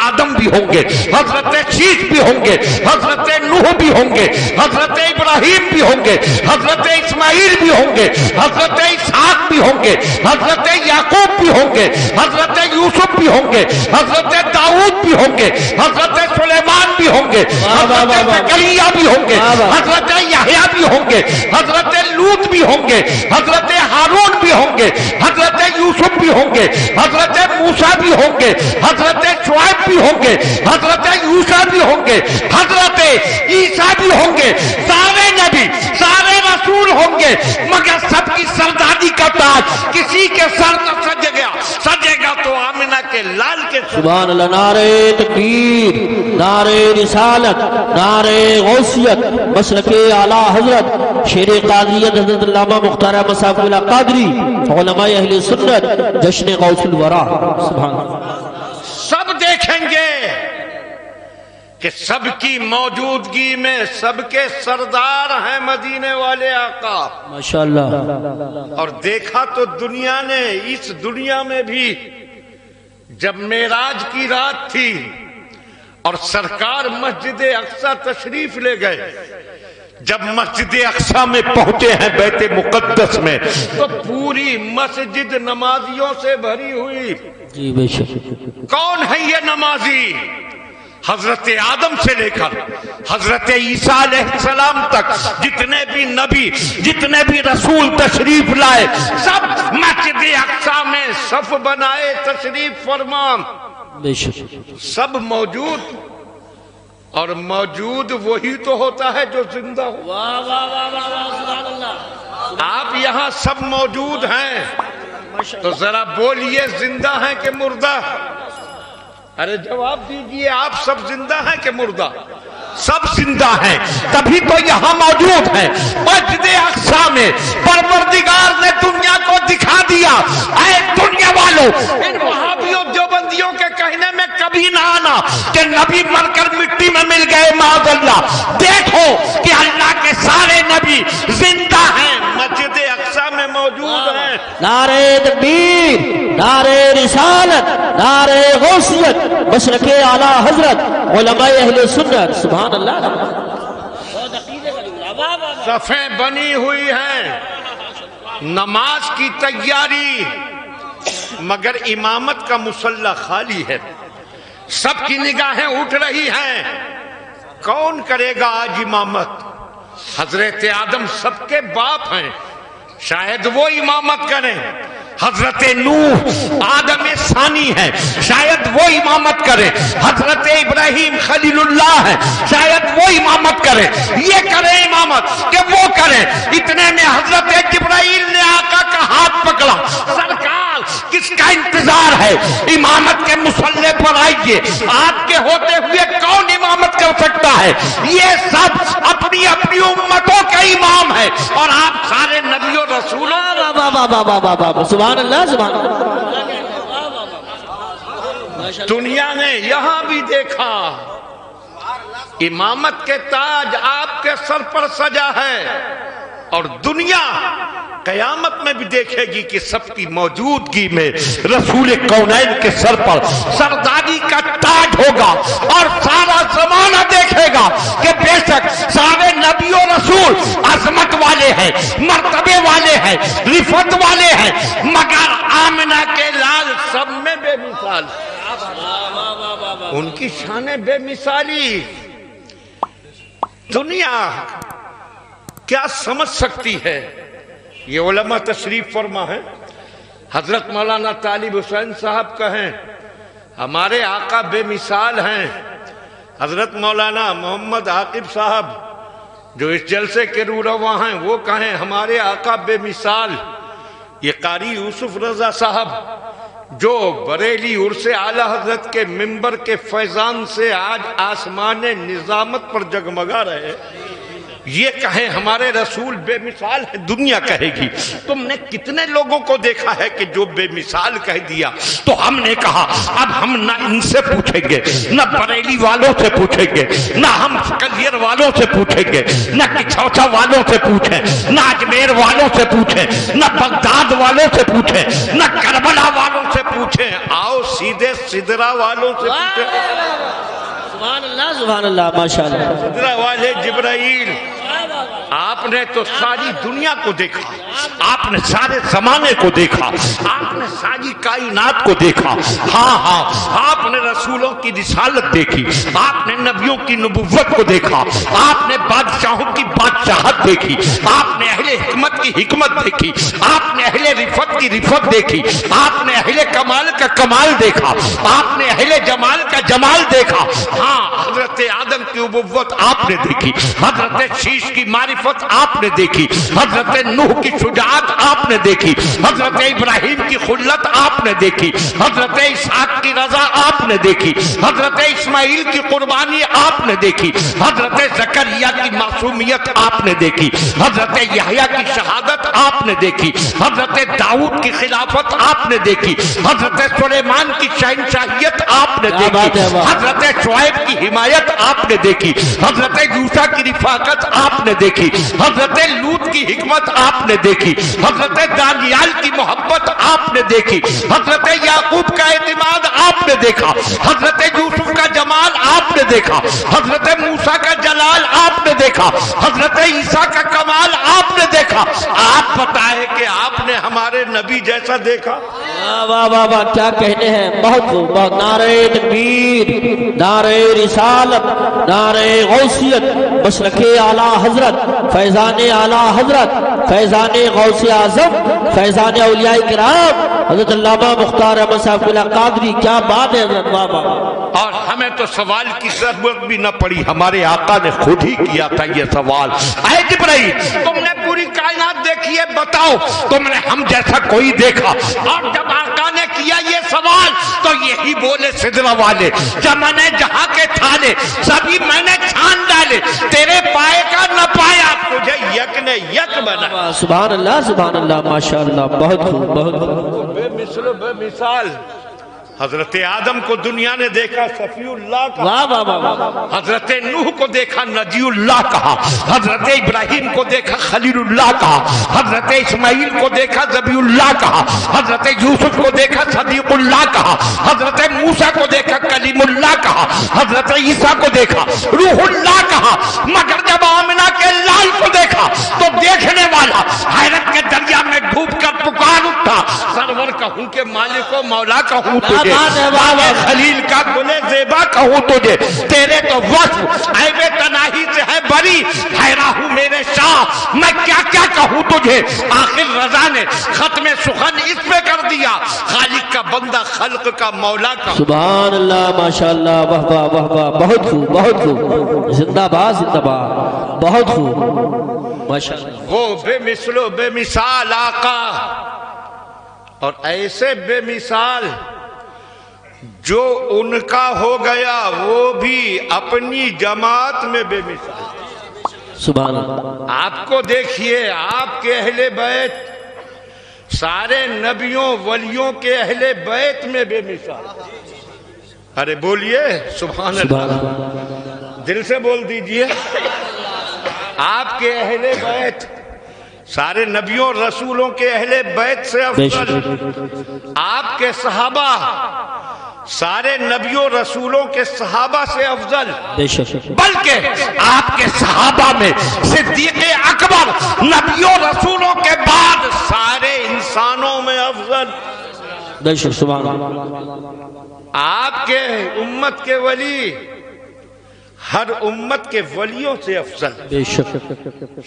آدم بھی ہوں گے، حضرت شیش بھی ہوں گے، حضرت نوح بھی ہوں گے، حضرت ابراہیم بھی ہوں گے، حضرت اسماعیل بھی ہوں گے، حضرت اسحاق بھی ہوں گے، حضرت یعقوب بھی ہوں گے، حضرت یوسف بھی ہوں گے، حضرت داؤد بھی ہوں گے، حضرت سلیمان بھی ہوں گے، حضرت زکریا بھی ہوں گے، حضرت یحییٰ بھی ہوں گے، حضرت لوط بھی ہوں گے، حضرت ہارون بھی ہوں گے، حضرت یوسف بھی ہوں گے، حضرت موسیٰ بھی ہوں گے، حضرت شعیب بھی ہوں گے، حضرت یوسیٰ بھی ہوں گے، حضرت عیسیٰ بھی ہوں گے، سارے نبی سارے رسول ہوں گے، مگر سب کی سرداری کا تاج کسی کے سر نہ سجے گا تو آمنہ کے لال کے سر۔ سبحان اللہ، نعرہ تکبیر، نعرہ رسالت، نعرہ غوثیت، مسلک اعلیٰ حضرت شیر قاضیت حضرت علامہ مختار احمد صاحب اللہ قادری، علماء اہل سنت، جشن غوث الورا۔ سبحان اللہ، سب دیکھیں گے کہ سب کی موجودگی میں سب کے سردار ہیں مدینے والے آقا، ماشاءاللہ۔ اور دیکھا تو دنیا نے، اس دنیا میں بھی جب معراج کی رات تھی اور سرکار مسجد اقصی تشریف لے گئے، جب مسجد اقصی میں پہنچے ہیں بیت مقدس میں، تو پوری مسجد نمازیوں سے بھری ہوئی۔ جی بے شک۔ کون ہے یہ نمازی؟ حضرت آدم سے لے کر حضرت عیسیٰ علیہ السلام تک جتنے بھی نبی، جتنے بھی رسول تشریف لائے، سب مسجد اقصی میں صف بنائے تشریف فرما، بے شک۔ سب موجود، اور موجود وہی تو ہوتا ہے جو زندہ ہو۔ واہ واہ واہ واہ، سبحان اللہ۔ آپ یہاں سب موجود ہیں، تو ذرا بولیے زندہ ہیں کہ مردہ؟ ارے جواب دیجئے، آپ سب زندہ ہیں کہ مردہ؟ سب زندہ ہیں، تبھی تو یہاں موجود ہیں مسجد اقصی میں۔ پروردگار نے دنیا کو دکھا دیا، اے دنیا والوں، ان وہابیوں دیوبندیوں کے کہنے میں کبھی نہ آنا کہ نبی مر کر مٹی میں مل گئے، معاذ اللہ۔ دیکھو کہ اللہ کے سارے نبی زندہ ہیں، مسجد اقصی میں موجود ہیں۔ نعرہ تکبیر، نعرہ رسالت، نعرہ غوثیت، مسلک اعلیٰ حضرت، علماء اہل سنت۔ سبحان اللہ۔ صفیں بنی ہوئی ہیں، نماز کی تیاری، مگر امامت کا مصلی خالی ہے، سب کی نگاہیں اٹھ رہی ہیں، کون کرے گا آج امامت؟ حضرت آدم سب کے باپ ہیں، شاید وہ امامت کریں۔ حضرت نوح آدم ثانی ہے، شاید وہ امامت کرے۔ حضرت ابراہیم خلیل اللہ ہے، شاید وہ امامت کرے۔ یہ کرے امامت کہ وہ کرے؟ اتنے میں حضرت جبرائیل نے آقا کا ہاتھ پکڑا، سرکار کس کا انتظار ہے؟ امامت کے مصلی پر آئیے، آپ کے ہوتے ہوئے کون امامت کر سکتا ہے؟ یہ سب اپنی اپنی امتوں کا امام ہے، اور آپ سارے نبیوں رسولوں۔ سبحان اللہ، سبحان اللہ۔ دنیا نے یہاں بھی دیکھا، امامت کے تاج آپ کے سر پر سجا ہے، اور دنیا قیامت میں بھی دیکھے گی کہ سب کی موجودگی میں رسول کونین کے سر پر سرداری کا تاج ہوگا، اور سارا زمانہ دیکھے گا کہ بے شک سارے نبی و رسول عظمت والے ہیں، مرتبے والے ہیں، رفعت والے ہیں، مگر آمنہ کے لال سب میں بے مثال، ان کی شان بے مثالی۔ دنیا کیا سمجھ سکتی ہے؟ یہ علماء تشریف فرما ہے، حضرت مولانا طالب حسین صاحب کہیں ہمارے آقا بے مثال ہیں، حضرت مولانا محمد عاقب صاحب جو اس جلسے کے روح رواں ہیں وہ کہیں ہمارے آقا بے مثال، یہ قاری یوسف رضا صاحب جو بریلی عرس اعلیٰ حضرت کے منبر کے فیضان سے آج آسمان نظامت پر جگمگا رہے، یہ کہیں ہمارے رسول بے مثال ہے، دنیا کہے گی تم نے کتنے لوگوں کو دیکھا ہے کہ جو بے مثال کہہ دیا؟ تو ہم نے کہا اب ہم نہ ان سے پوچھیں گے، نہ بریلی والوں سے پوچھیں گے، نہ ہم کلیر والوں سے پوچھیں گے، نہ کچھوچا والوں سے پوچھیں، نہ اجمیر والوں سے پوچھیں، نہ بغداد والوں سے پوچھیں، نہ کربلا والوں سے پوچھیں، آؤ سیدھے سدرا والوں سے پوچھیں۔ سبحان اللہ ماشاءاللہ۔ سدرا والے جبرائیل، آپ نے تو ساری دنیا کو دیکھا، آپ نے سارے زمانے کو دیکھا، آپ نے ساری کائنات کو دیکھا، ہاں آپ نے رسولوں کی رسالت دیکھی، آپ نے نبیوں کی نبوت کو دیکھا، آپ نے بادشاہوں کی بادشاہت دیکھی، آپ نے اہل حکمت کی حکمت دیکھی، آپ نے اہل رفت کی رفت دیکھی، آپ نے اہل کمال کا کمال دیکھا، آپ نے اہل جمال کا جمال دیکھا۔ ہاں حضرت آدم کی نبوت آپ نے دیکھی، حضرت شیش کی معرفت آپ نے دیکھی، حضرت نوح کی شجاعت آپ نے دیکھی، حضرت ابراہیم کی خلت آپ نے دیکھی، حضرت اسحاق کی رضا آپ نے دیکھی، حضرت اسماعیل کی قربانی آپ نے دیکھی، حضرت زکریا کی معصومیت آپ نے دیکھی، حضرت یحییٰ کی شہادت آپ نے دیکھی، حضرت داؤد کی خلافت آپ نے دیکھی، حضرت سلیمان کی شہنشاہیت آپ نے دیکھی، حضرت شعیب کی حمایت آپ نے دیکھی، حضرت یوسیٰ کی رفاقت آپ نے دیکھی، حضرت لوط کی حکمت آپ نے دیکھی، حضرت دانیال کی محبت آپ نے دیکھی، حضرت یعقوب کا اعتماد آپ نے دیکھا، حضرت یوسف کا جمال آپ نے دیکھا، حضرت موسیٰ کا جلال آپ نے دیکھا، حضرت عیسیٰ کا کمال آپ نے دیکھا۔ آپ بتائیں کہ آپ نے ہمارے نبی جیسا دیکھا؟ واہ واہ واہ، کیا کہنے ہیں، بہت بہت۔ نعرہ تکبیر، نعرہ رسالت، نعرہ غوثیت، مسلک اعلیٰ حضرت، فیضان اعلیٰ حضرت، فیضان غوث اعظم، فیضان اولیاء کرام حضرت علامہ مختار احمد صاحب اللہ قادری، کیا بات ہے حضرت، واہ واہ۔ اور ہمیں تو سوال کی ضرورت بھی نہ پڑی، ہمارے آقا نے خود ہی کیا تھا یہ سوال۔ اے جبرائیل، تم نے پوری کائنات دیکھی ہے، بتاؤ تم نے ہم جیسا کوئی دیکھا؟ اور جب آقا نے کیا یہ سوال تو یہی بولے سدرا والے، جب میں نے جہاں کے تھالے سبھی میں نے چھان ڈالے، تیرے پائے کا نہ پایا، تجھے یک نے یک بنا۔ سبحان اللہ سبحان اللہ ماشاءاللہ، بہت خوب بہت خوب۔ بے مثل و بے مثال حضرت آدم کو دنیا نے دیکھا صفی اللہ کہا، واہ واہ واہ۔ حضرت نوح کو دیکھا نجی اللہ کہا، حضرت ابراہیم کو دیکھا خلیل اللہ کہا، حضرت اسماعیل کو دیکھا ذبیح اللہ کہا، حضرت یوسف کو دیکھا صدیق اللہ کہا، حضرت موسیٰ کو دیکھا کلیم اللہ کہا، حضرت عیسیٰ کو دیکھا روح اللہ کہا، مگر جب آمنہ کے لال کو دیکھا تو دیکھنے والا حیرت کے دریا میں ڈوب کر پکار اٹھا، سرور کہوں کہ مالک و مولا کہوں تجھے، خلیل کا گل زیبا کہوں تجھے، تیرے تو وصف عیب تناہی سے ہے بری، حیران ہوں میرے شاہ میں کیا کیا کہوں تجھے۔ آخر رضا نے ختم سخن اس پہ کر دیا، خالق کا بندہ خلق کا مولا کا۔ سبحان اللہ ماشاءاللہ، واہ واہ واہ واہ، بہت خوب بہت خوب، زندہ باد زندہ باد، بہت خوب ماشاءاللہ۔ وہ بے مثل و بے مثال آقا، اور ایسے بے مثال جو ان کا ہو گیا وہ بھی اپنی جماعت میں بے مثال۔ سبحان اللہ۔ آپ کو دیکھیے، آپ کے اہل بیت سارے نبیوں ولیوں کے اہل بیت میں بے مثال۔ ارے بولیے سبحان اللہ، دل سے بول دیجئے۔ آپ کے اہل بیت سارے نبیوں رسولوں کے اہل بیت سے افضل، آپ کے صحابہ سارے نبیوں رسولوں کے صحابہ سے افضل، بلکہ آپ کے صحابہ میں صدیق اکبر نبیوں رسولوں کے بعد سارے انسانوں میں افضل۔ بے شک سبحان اللہ۔ آپ کے امت کے ولی ہر امت کے ولیوں سے افضل۔ بے شک۔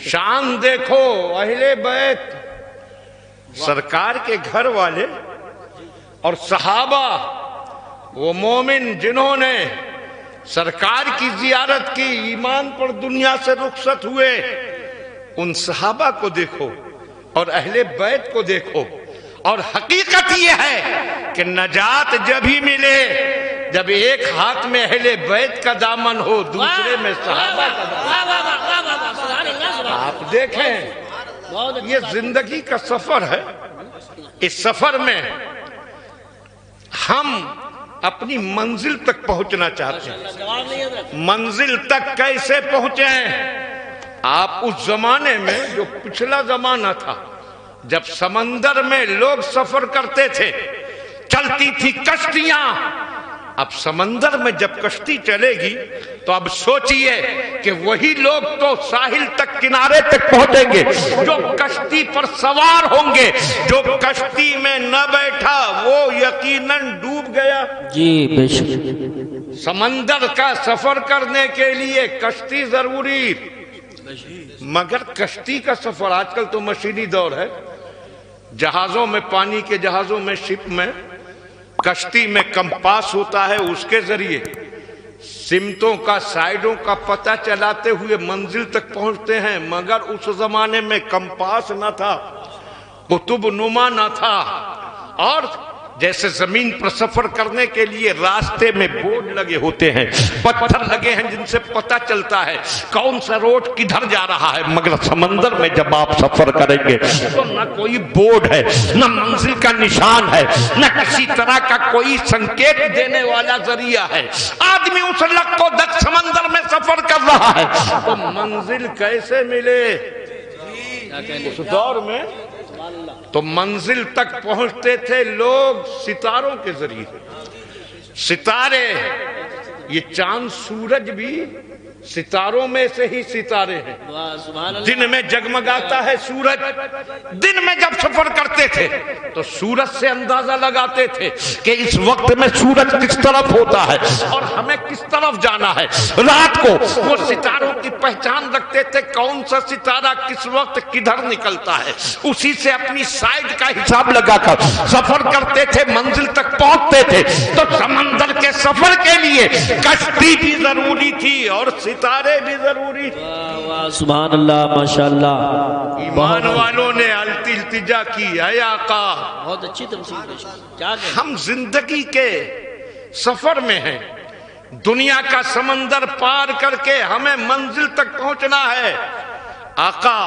شان دیکھو اہل بیت، سرکار کے گھر والے اور صحابہ، وہ مومن جنہوں نے سرکار کی زیارت کی، ایمان پر دنیا سے رخصت ہوئے، ان صحابہ کو دیکھو اور اہل بیت کو دیکھو، اور حقیقت یہ ہے کہ نجات جب ہی ملے جب ایک ہاتھ میں اہل بیت کا دامن ہو، دوسرے میں صحابہ کا دامن۔ آپ دیکھیں یہ زندگی کا سفر ہے، اس سفر میں ہم اپنی منزل تک پہنچنا چاہتے ہیں۔ منزل تک کیسے پہنچیں؟ آپ اس زمانے میں جو پچھلا زمانہ تھا جب سمندر میں لوگ سفر کرتے تھے، چلتی تھی کشتیاں، اب سمندر میں جب کشتی چلے گی تو اب سوچئے کہ وہی لوگ تو ساحل تک کنارے تک پہنچیں گے جو کشتی پر سوار ہوں گے، جو کشتی میں نہ بیٹھا وہ یقیناً ڈوب گیا۔ جی بے شک۔ سمندر کا سفر کرنے کے لیے کشتی ضروری، مگر کشتی کا سفر آج کل تو مشینی دور ہے، جہازوں میں، پانی کے جہازوں میں، شپ میں، کشتی میں کمپاس ہوتا ہے، اس کے ذریعے سمتوں کا، سائیڈوں کا پتہ چلاتے ہوئے منزل تک پہنچتے ہیں، مگر اس زمانے میں کمپاس نہ تھا، قطب نما نہ تھا، اور جیسے زمین پر سفر کرنے کے لیے راستے میں بورڈ لگے ہوتے ہیں، پتھر لگے ہیں جن سے پتہ چلتا ہے کون سا روڈ کدھر جا رہا ہے، مگر سمندر میں جب آپ سفر کریں گے تو نہ کوئی بورڈ ہے، نہ منزل کا نشان ہے، نہ کسی طرح کا کوئی سنکیت دینے والا ذریعہ ہے، آدمی اس لک و دک سمندر میں سفر کر رہا ہے تو منزل کیسے ملے؟ اس دور میں تو منزل تک پہنچتے تھے لوگ ستاروں کے ذریعے۔ ستارے، یہ چاند سورج بھی ستاروں میں سے ہی ستارے ہیں، دن میں جگمگاتا ہے سورج، دن میں جب سفر کرتے تھے تو سورج سے اندازہ لگاتے تھے کہ اس وقت میں سورج کس طرف ہوتا ہے اور ہمیں کس طرف جانا ہے، رات کو وہ ستاروں کی پہچان رکھتے تھے کون سا ستارہ کس وقت کدھر نکلتا ہے، اسی سے اپنی سائیڈ کا حساب لگا کر سفر کرتے تھے، منزل تک پہنچتے تھے۔ تو سمندر کے سفر کے لیے کشتی بھی ضروری تھی اور ستارے بھی ضروری تھے۔ سبحان اللہ، ماشاءاللہ۔ ایمان والوں نے التجا کی، اے آقا بہت اچھی تمثیل، ہم زندگی کے سفر میں ہیں، دنیا کا سمندر پار کر کے ہمیں منزل تک پہنچنا ہے، آقا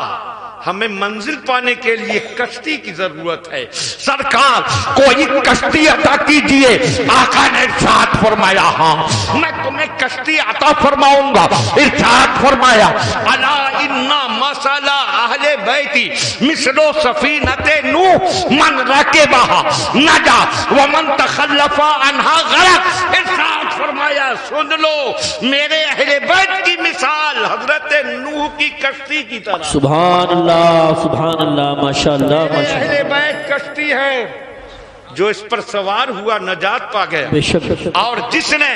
ہمیں منزل پانے کے لیے کشتی کی ضرورت ہے، سرکار کوئی کشتی عطا کیجئے۔ آقا نے ارشاد فرمایا ہاں میں تمہیں کشتی عطا فرماؤں گا، ارشاد فرمایا الا ان مثل اہل بیتی مثل سفینۃ نوح من رکبها نجا ومن تخلف عنها غرق۔ ارشاد فرمایا سن لو میرے اہل بیت کی مثال حضرت نوح کی کشتی کی طرح۔ سبحان اللہ، سبحان اللہ، ماشاءاللہ، ماشاءاللہ۔ اہل بیت کشتی ہے، جو اس پر سوار ہوا نجات پا گیا، بے شک، اور جس نے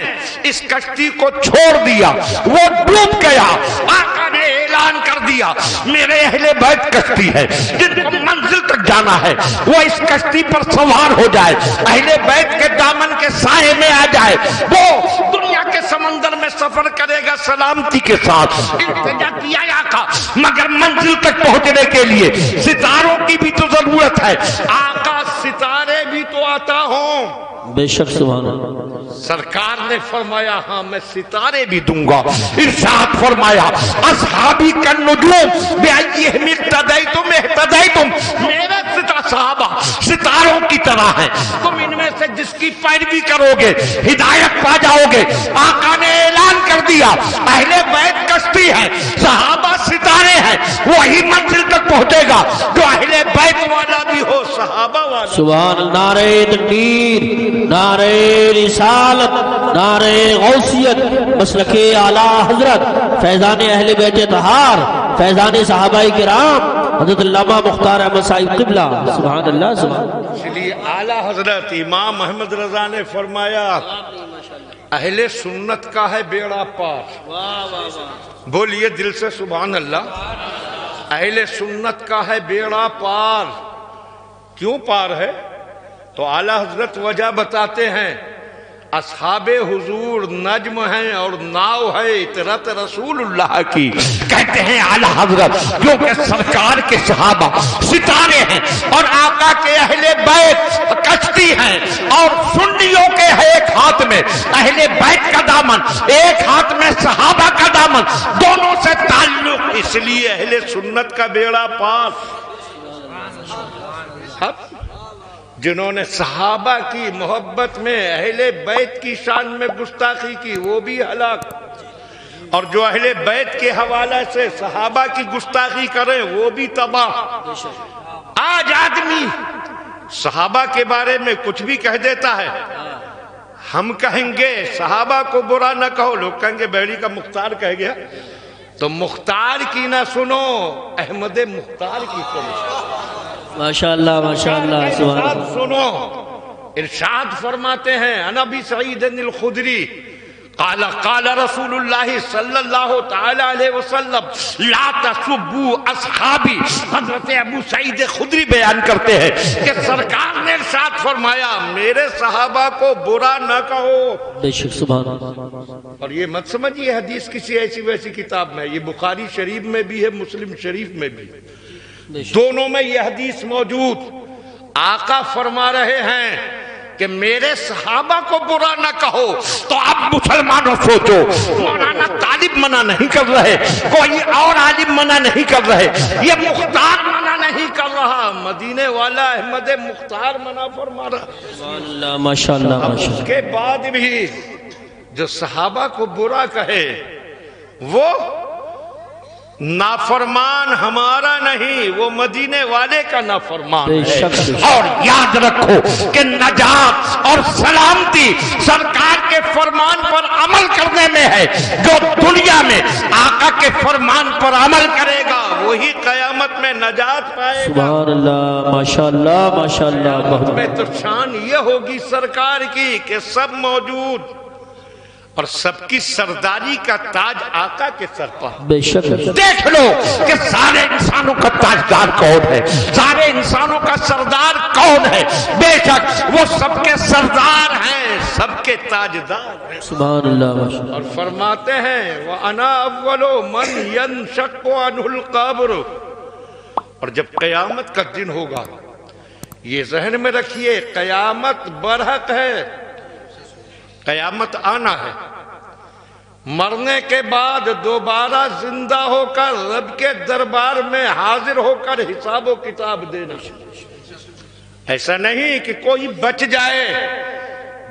اس کشتی کو چھوڑ دیا وہ ڈوب گیا۔ آقا نے اعلان کر دیا میرے اہل بیت کشتی ہے، جن کو منزل تک جانا ہے وہ اس کشتی پر سوار ہو جائے، اہل بیت کے دامن کے سائے میں آ جائے، وہ دنیا کے سمندر میں سفر کرے گا سلامتی کے ساتھ۔ التجا کیا آقا، مگر منزل تک پہنچنے کے لیے ستاروں کی بھی تو ضرورت ہے، آقا ستارے بھی تو آتا ہوں۔ بے شک، سبحان اللہ۔ سرکار نے فرمایا ہاں میں ستارے بھی دوں گا۔ ارشاد فرمایا اصحابی کالنجوم بأیہم اقتدیتم اہتدیتم، میرے صحابہ ستاروں کی طرح ہیں، تم ان میں سے جس کی پیروی کرو گے ہدایت پا جاؤ گے۔ آقا نے اعلان کر دیا اہل بیت کشتی ہے، صحابہ ستارے ہیں، وہی منزل تک پہنچے گا جو اہل بیت والا بھی ہو، صحابہ والا۔ سبحان اللہ، نعرہ تکبیر، نعرہ رسالت، نعرہ غوثیت، مسلک اعلیٰ حضرت فیضان اہل بیت طہار، فیضان صحابہ کرام، حضرت علامہ مختار احمد صاحب قبلہ۔ سبحان اللہ، سبحان اللہ۔ اس لیے اعلیٰ حضرت امام احمد رضا نے فرمایا اہل سنت کا ہے بیڑا پار۔ بولیے دل سے سبحان اللہ۔ اہل سنت کا ہے بیڑا پار۔ کیوں پار ہے؟ تو اعلیٰ حضرت وجہ بتاتے ہیں اصحاب حضور نجم ہیں اور ناؤ ہے اطرت رسول اللہ کی. کہتے ہیں اعلی حضرت کیونکہ سرکار کے صحابہ ستارے ہیں اور آقا کے اہل بیت کشتی ہیں اور سنیوں کے ہے ایک ہاتھ میں اہل بیت کا دامن، ایک ہاتھ میں صحابہ کا دامن، دونوں سے تعلق، اس لیے اہل سنت کا بیڑا پاس. جنہوں نے صحابہ کی محبت میں اہل بیت کی شان میں گستاخی کی وہ بھی ہلاک، اور جو اہل بیت کے حوالے سے صحابہ کی گستاخی کرے وہ بھی تباہ. آج آدمی صحابہ کے بارے میں کچھ بھی کہہ دیتا ہے. ہم کہیں گے صحابہ کو برا نہ کہو، لوگ کہیں گے بیڑی کا مختار کہہ گیا، تو مختار کی نہ سنو، احمد مختار کی سنو. ماشاءاللہ ماشاءاللہ سبحان اللہ. سنو ارشاد فرماتے ہیں عن ابی سعید الخدری قال قال رسول اللہ صلی اللہ تعالی علیہ وسلم لا تسبوا اصحابی. حضرت ابو سعید خدری بیان کرتے ہیں کہ سرکار نے ارشاد فرمایا میرے صحابہ کو برا نہ کہو. بے شک سبحان اللہ. اور یہ مت سمجھیے حدیث کسی ایسی ویسی کتاب میں، یہ بخاری شریف میں بھی ہے، مسلم شریف میں بھی، دونوں میں یہ حدیث موجود. آقا فرما رہے ہیں کہ میرے صحابہ کو برا نہ کہو. تو اب مسلمانوں سوچو، مولانا طالب منع نہیں کر رہے، کوئی اور عالم منع نہیں کر رہے، یہ مختار منع نہیں کر رہا، مدینے والا احمد مختار منع فرما رہا. سبحان اللہ ماشاءاللہ ماشاءاللہ. اس کے بعد بھی جو صحابہ کو برا کہے وہ نافرمان ہمارا نہیں، وہ مدینے والے کا نافرمان ہے. اور یاد رکھو کہ نجات اور سلامتی سرکار کے فرمان پر عمل کرنے میں ہے. جو دنیا میں آقا کے فرمان پر عمل کرے گا وہی قیامت میں نجات پائے گا. سبحان اللہ ماشاءاللہ ماشاءاللہ. میں تو شان یہ ہوگی سرکار کی کہ سب موجود اور سب کی سرداری کا تاج آقا کے سر پر. بے شک. دیکھ لو کہ سارے انسانوں کا تاجدار کون ہے، سارے انسانوں کا سردار کون ہے. بے شک وہ سب کے سردار ہیں، سب کے تاجدار ہیں. سبحان اللہ. اور فرماتے ہیں وَأَنَا أَوَّلُ مَنْ يَنْشَقُّ عَنْهُ الْقَبْرُ. اور جب قیامت کا دن ہوگا، یہ ذہن میں رکھیے قیامت برحق ہے، قیامت آنا ہے. مرنے کے بعد دوبارہ زندہ ہو کر رب کے دربار میں حاضر ہو کر حساب و کتاب دینا. ایسا نہیں کہ کوئی بچ جائے.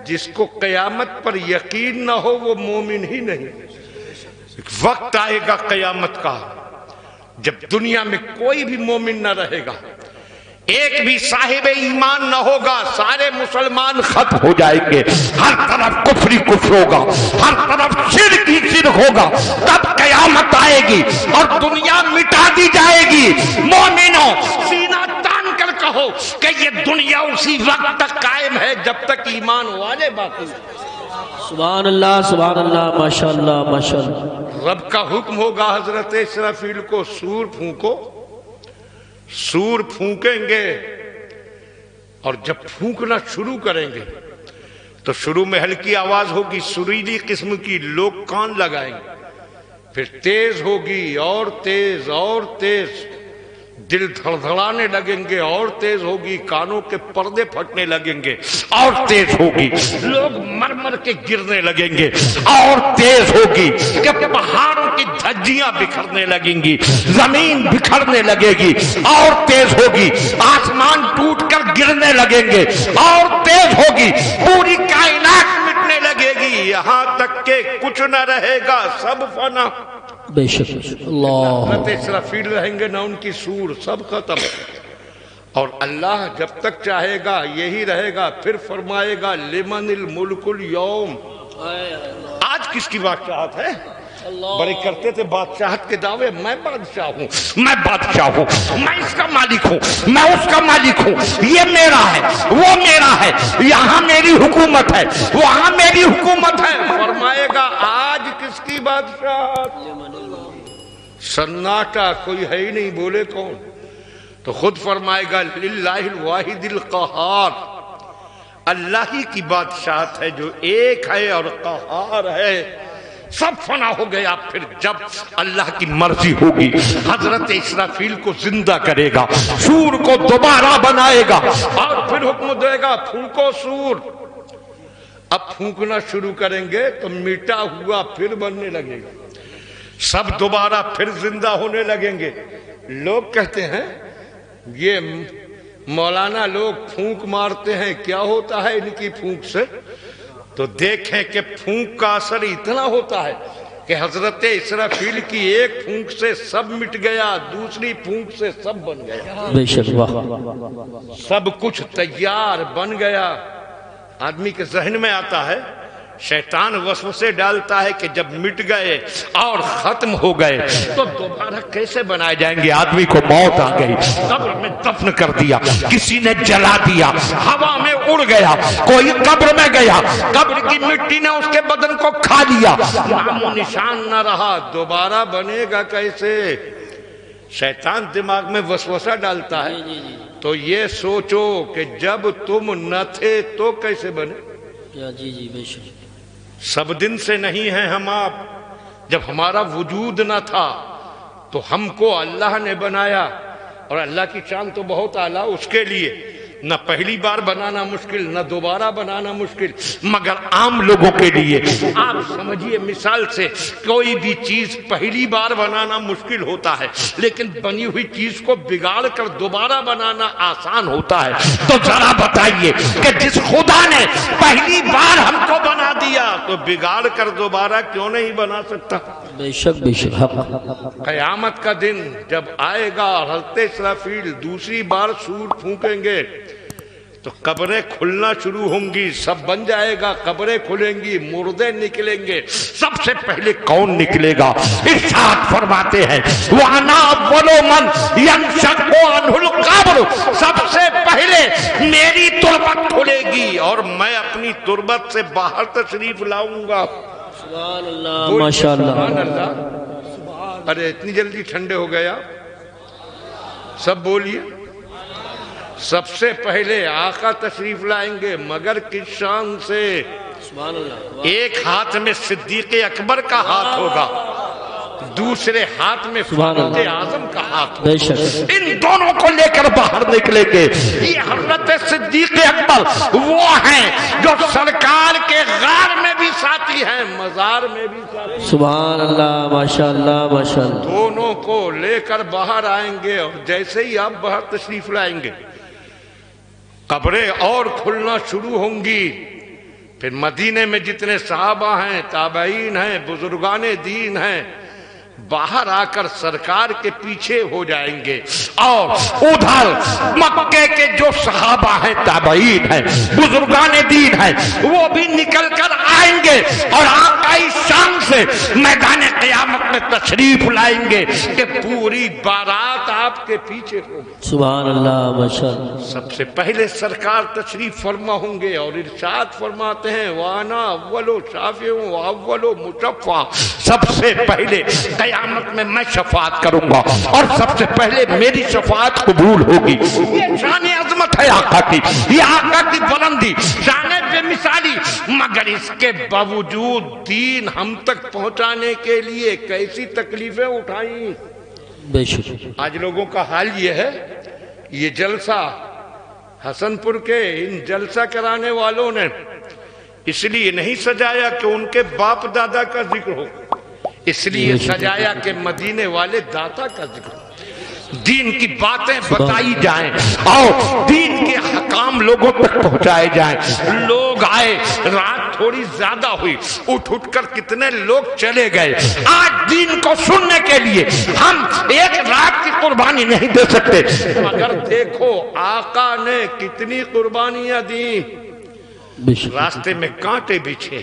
جس کو قیامت پر یقین نہ ہو وہ مومن ہی نہیں. ایک وقت آئے گا قیامت کا جب دنیا میں کوئی بھی مومن نہ رہے گا، ایک بھی صاحب ایمان نہ ہوگا، سارے مسلمان ختم ہو جائیں گے. ہر طرف کفر ہی کفر ہوگا، ہر طرف شرک ہی شرک ہوگا. تب قیامت آئے گی اور دنیا مٹا دی جائے گی. مومنوں سینہ تان کر کہو کہ یہ دنیا اسی وقت تک قائم ہے جب تک ایمان والے باقی. سبحان اللہ سبحان اللہ ماشاءاللہ ماشاءاللہ. رب کا حکم ہوگا حضرت اسرافیل کو سور پھونکو. سور پھونکیں گے اور جب پھونکنا شروع کریں گے تو شروع میں ہلکی آواز ہوگی، سریلی قسم کی، لوگ کان لگائیں گے. پھر تیز ہوگی اور تیز اور تیز، دل دھڑدھڑانے لگیں گے اور تیز ہوگی، کانوں کے پردے پھٹنے لگیں گے اور تیز ہوگی، لوگ مر مر کے گرنے لگیں گے اور تیز ہوگی کہ پہاڑوں کی دھجیاں بکھرنے لگیں گی، زمین بکھرنے لگے گی اور تیز ہوگی، آسمان ٹوٹ کر گرنے لگیں گے اور تیز ہوگی، پوری کائنات مٹنے لگے گی، یہاں تک کہ کچھ نہ رہے گا، سب فنا. بے شک اللہ. حضرت اسرافیل رہیں گے نہ ان کی سور، سب ختم. اور اللہ جب تک چاہے گا یہی رہے گا. پھر فرمائے گا لمن الملک اليوم. آج کس کی بادشاہت ہے؟ بڑے کرتے تھے بادشاہت کے دعوے، میں بادشاہ ہوں، میں بادشاہ ہوں، میں اس کا مالک ہوں، میں اس کا مالک ہوں، یہ میرا ہے، وہ میرا ہے، یہاں میری حکومت ہے، وہاں میری حکومت ہے. فرمائے گا آج کس کی بادشاہت؟ سناٹا، کوئی ہے ہی نہیں، بولے کون؟ تو خود فرمائے گا للہ الواحد القہار. اللہ ہی کی بادشاہت ہے جو ایک ہے اور قہار ہے. سب فنا ہو گیا. پھر جب اللہ کی مرضی ہوگی حضرت اسرافیل کو زندہ کرے گا, سور کو دوبارہ بنائے گا اور پھر حکم دے گا پھونکو سور. اب پھونکنا شروع کریں گے تو مٹا ہوا پھر بننے لگے گا, سب دوبارہ پھر زندہ ہونے لگیں گے. لوگ کہتے ہیں یہ مولانا لوگ پھونک مارتے ہیں, کیا ہوتا ہے ان کی پھونک سے؟ تو دیکھیں کہ پھونک کا اثر اتنا ہوتا ہے کہ حضرت اسرافیل کی ایک پھونک سے سب مٹ گیا, دوسری پھونک سے سب بن گیا, بے شک واہ, سب کچھ تیار بن گیا. آدمی کے ذہن میں آتا ہے, شیطان وسوسے ڈالتا ہے کہ جب مٹ گئے اور ختم ہو گئے تو دوبارہ کیسے بنائے جائیں گے؟ آدمی کو موت آ گئی, قبر میں دفن کر دیا, کسی نے جلا دیا, ہوا میں اڑ گیا, کوئی قبر میں گیا, قبر کی مٹی نے اس کے بدن کو کھا لیا, نام و نشان نہ رہا, دوبارہ بنے گا کیسے؟ شیطان دماغ میں وسوسہ ڈالتا ہے. تو یہ سوچو کہ جب تم نہ تھے تو کیسے بنے؟ جی جی بے شک. سب دن سے نہیں ہیں ہم آپ, جب ہمارا وجود نہ تھا تو ہم کو اللہ نے بنایا, اور اللہ کی شان تو بہت اعلیٰ, اس کے لیے نہ پہلی بار بنانا مشکل نہ دوبارہ بنانا مشکل, مگر عام لوگوں کے لیے آپ سمجھیے مثال سے کوئی بھی چیز پہلی بار بنانا مشکل ہوتا ہے, لیکن بنی ہوئی چیز کو بگاڑ کر دوبارہ بنانا آسان ہوتا ہے. تو ذرا بتائیے کہ جس خدا نے پہلی بار ہم کو بنا دیا تو بگاڑ کر دوبارہ کیوں نہیں بنا سکتا؟ بے شک بے شک. قیامت کا دن جب آئے گا اور حضرت اسرافیل دوسری بار سور پھونکیں گے تو قبریں کھلنا شروع ہوں گی, سب بن جائے گا, قبریں کھلیں گی, مردے نکلیں گے. سب سے پہلے کون نکلے گا؟ ارشاد فرماتے ہیں وَأَنَا أَوَّلُ مَنْ يَنشَقُّ عَنْهُ الْقَبْرُ, سب سے پہلے میری تربت کھلے گی اور میں اپنی تربت سے باہر تشریف لاؤں گا. سبحان اللہ ماشاءاللہ. سبحان اللہ. ارے اتنی جلدی ٹھنڈے ہو گیا, سب بولیے. سب سے پہلے آقا تشریف لائیں گے, مگر کس شان سے؟ سبحان اللہ. ایک ہاتھ میں صدیق اکبر کا ہاتھ ہوگا, دوسرے ہاتھ میں فاروق اعظم کا ہاتھ ہوگا. بے شک. ان دونوں کو لے کر باہر نکلیں گے. یہ حضرت صدیق اکبر وہ ہیں جو سرکار کے غار میں بھی ساتھی ہیں, مزار میں بھی ساتھی. سبحان اللہ ماشاءاللہ ماشاءاللہ. دونوں کو لے کر باہر آئیں گے, اور جیسے ہی آپ باہر تشریف لائیں گے قبریں اور کھلنا شروع ہوں گی. پھر مدینے میں جتنے صحابہ ہیں, تابعین ہیں, بزرگان دین ہیں, باہر آ کر سرکار کے پیچھے ہو جائیں گے, اور ادھر مکے کے جو صحابہ ہیں, تابعین ہیں, بزرگان دین ہیں, وہ بھی نکل کر آئیں گے اور آقائی شان سے میدان قیامت میں تشریف لائیں گے کہ پوری بارات آپ کے پیچھے ہوگی. سبحان اللہ ماشاءاللہ. سب سے پہلے سرکار تشریف فرما ہوں گے اور ارشاد فرماتے ہیں وَأَنَا أَوَّلُ شَافِعٌ وَأَوَّلُ مُشَفَّعٌ, سب سے پہلے قیامت میں میں شفاعت کروں گا اور سب سے پہلے میری شفاعت قبول ہوگی. یہ شان عظمت ہے آقا کی, یہ آقا کی بلندی, شان بے مثالی. مگر اس کے باوجود دین ہم تک پہنچانے کے لیے کیسی تکلیفیں اٹھائیں. بے شک. آج لوگوں کا حال یہ ہے, یہ جلسہ حسن پور کے ان جلسہ کرانے والوں نے اس لیے نہیں سجایا کہ ان کے باپ دادا کا ذکر ہو, اس لیے سجایا کہ مدینے والے داتا کا ذکر ہو, دین کی باتیں بتائی جائیں اور دین کے حکام لوگوں تک پہنچائے جائیں. لوگ آئے, رات تھوڑی زیادہ ہوئی, اٹھ کر کتنے لوگ چلے گئے. آج دین کو سننے کے لیے ہم ایک رات کی قربانی نہیں دے سکتے, مگر دیکھو آقا نے کتنی قربانیاں دی. راستے میں کانٹے بچھے,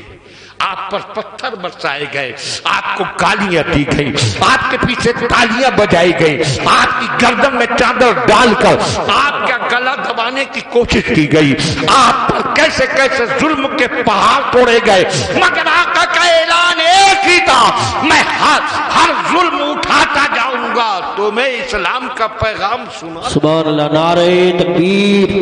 آپ پر پتھر برسائے گئے, آپ کو گالیاں دی گئی, آپ کے پیچھے تالیاں بجائی گئی, آپ کی گردن میں چادر ڈال کر آپ کا گلا دبانے کی کوشش کی گئی, آپ پر کیسے کیسے ظلم کے پہاڑ توڑے گئے, مگر آقا کا اعلان ایک ہی تھا, میں ہر ظلم اٹھاتا جاؤں گا تو میں اسلام کا پیغام سنا. سبحان اللہ. نعرہ تکبیر,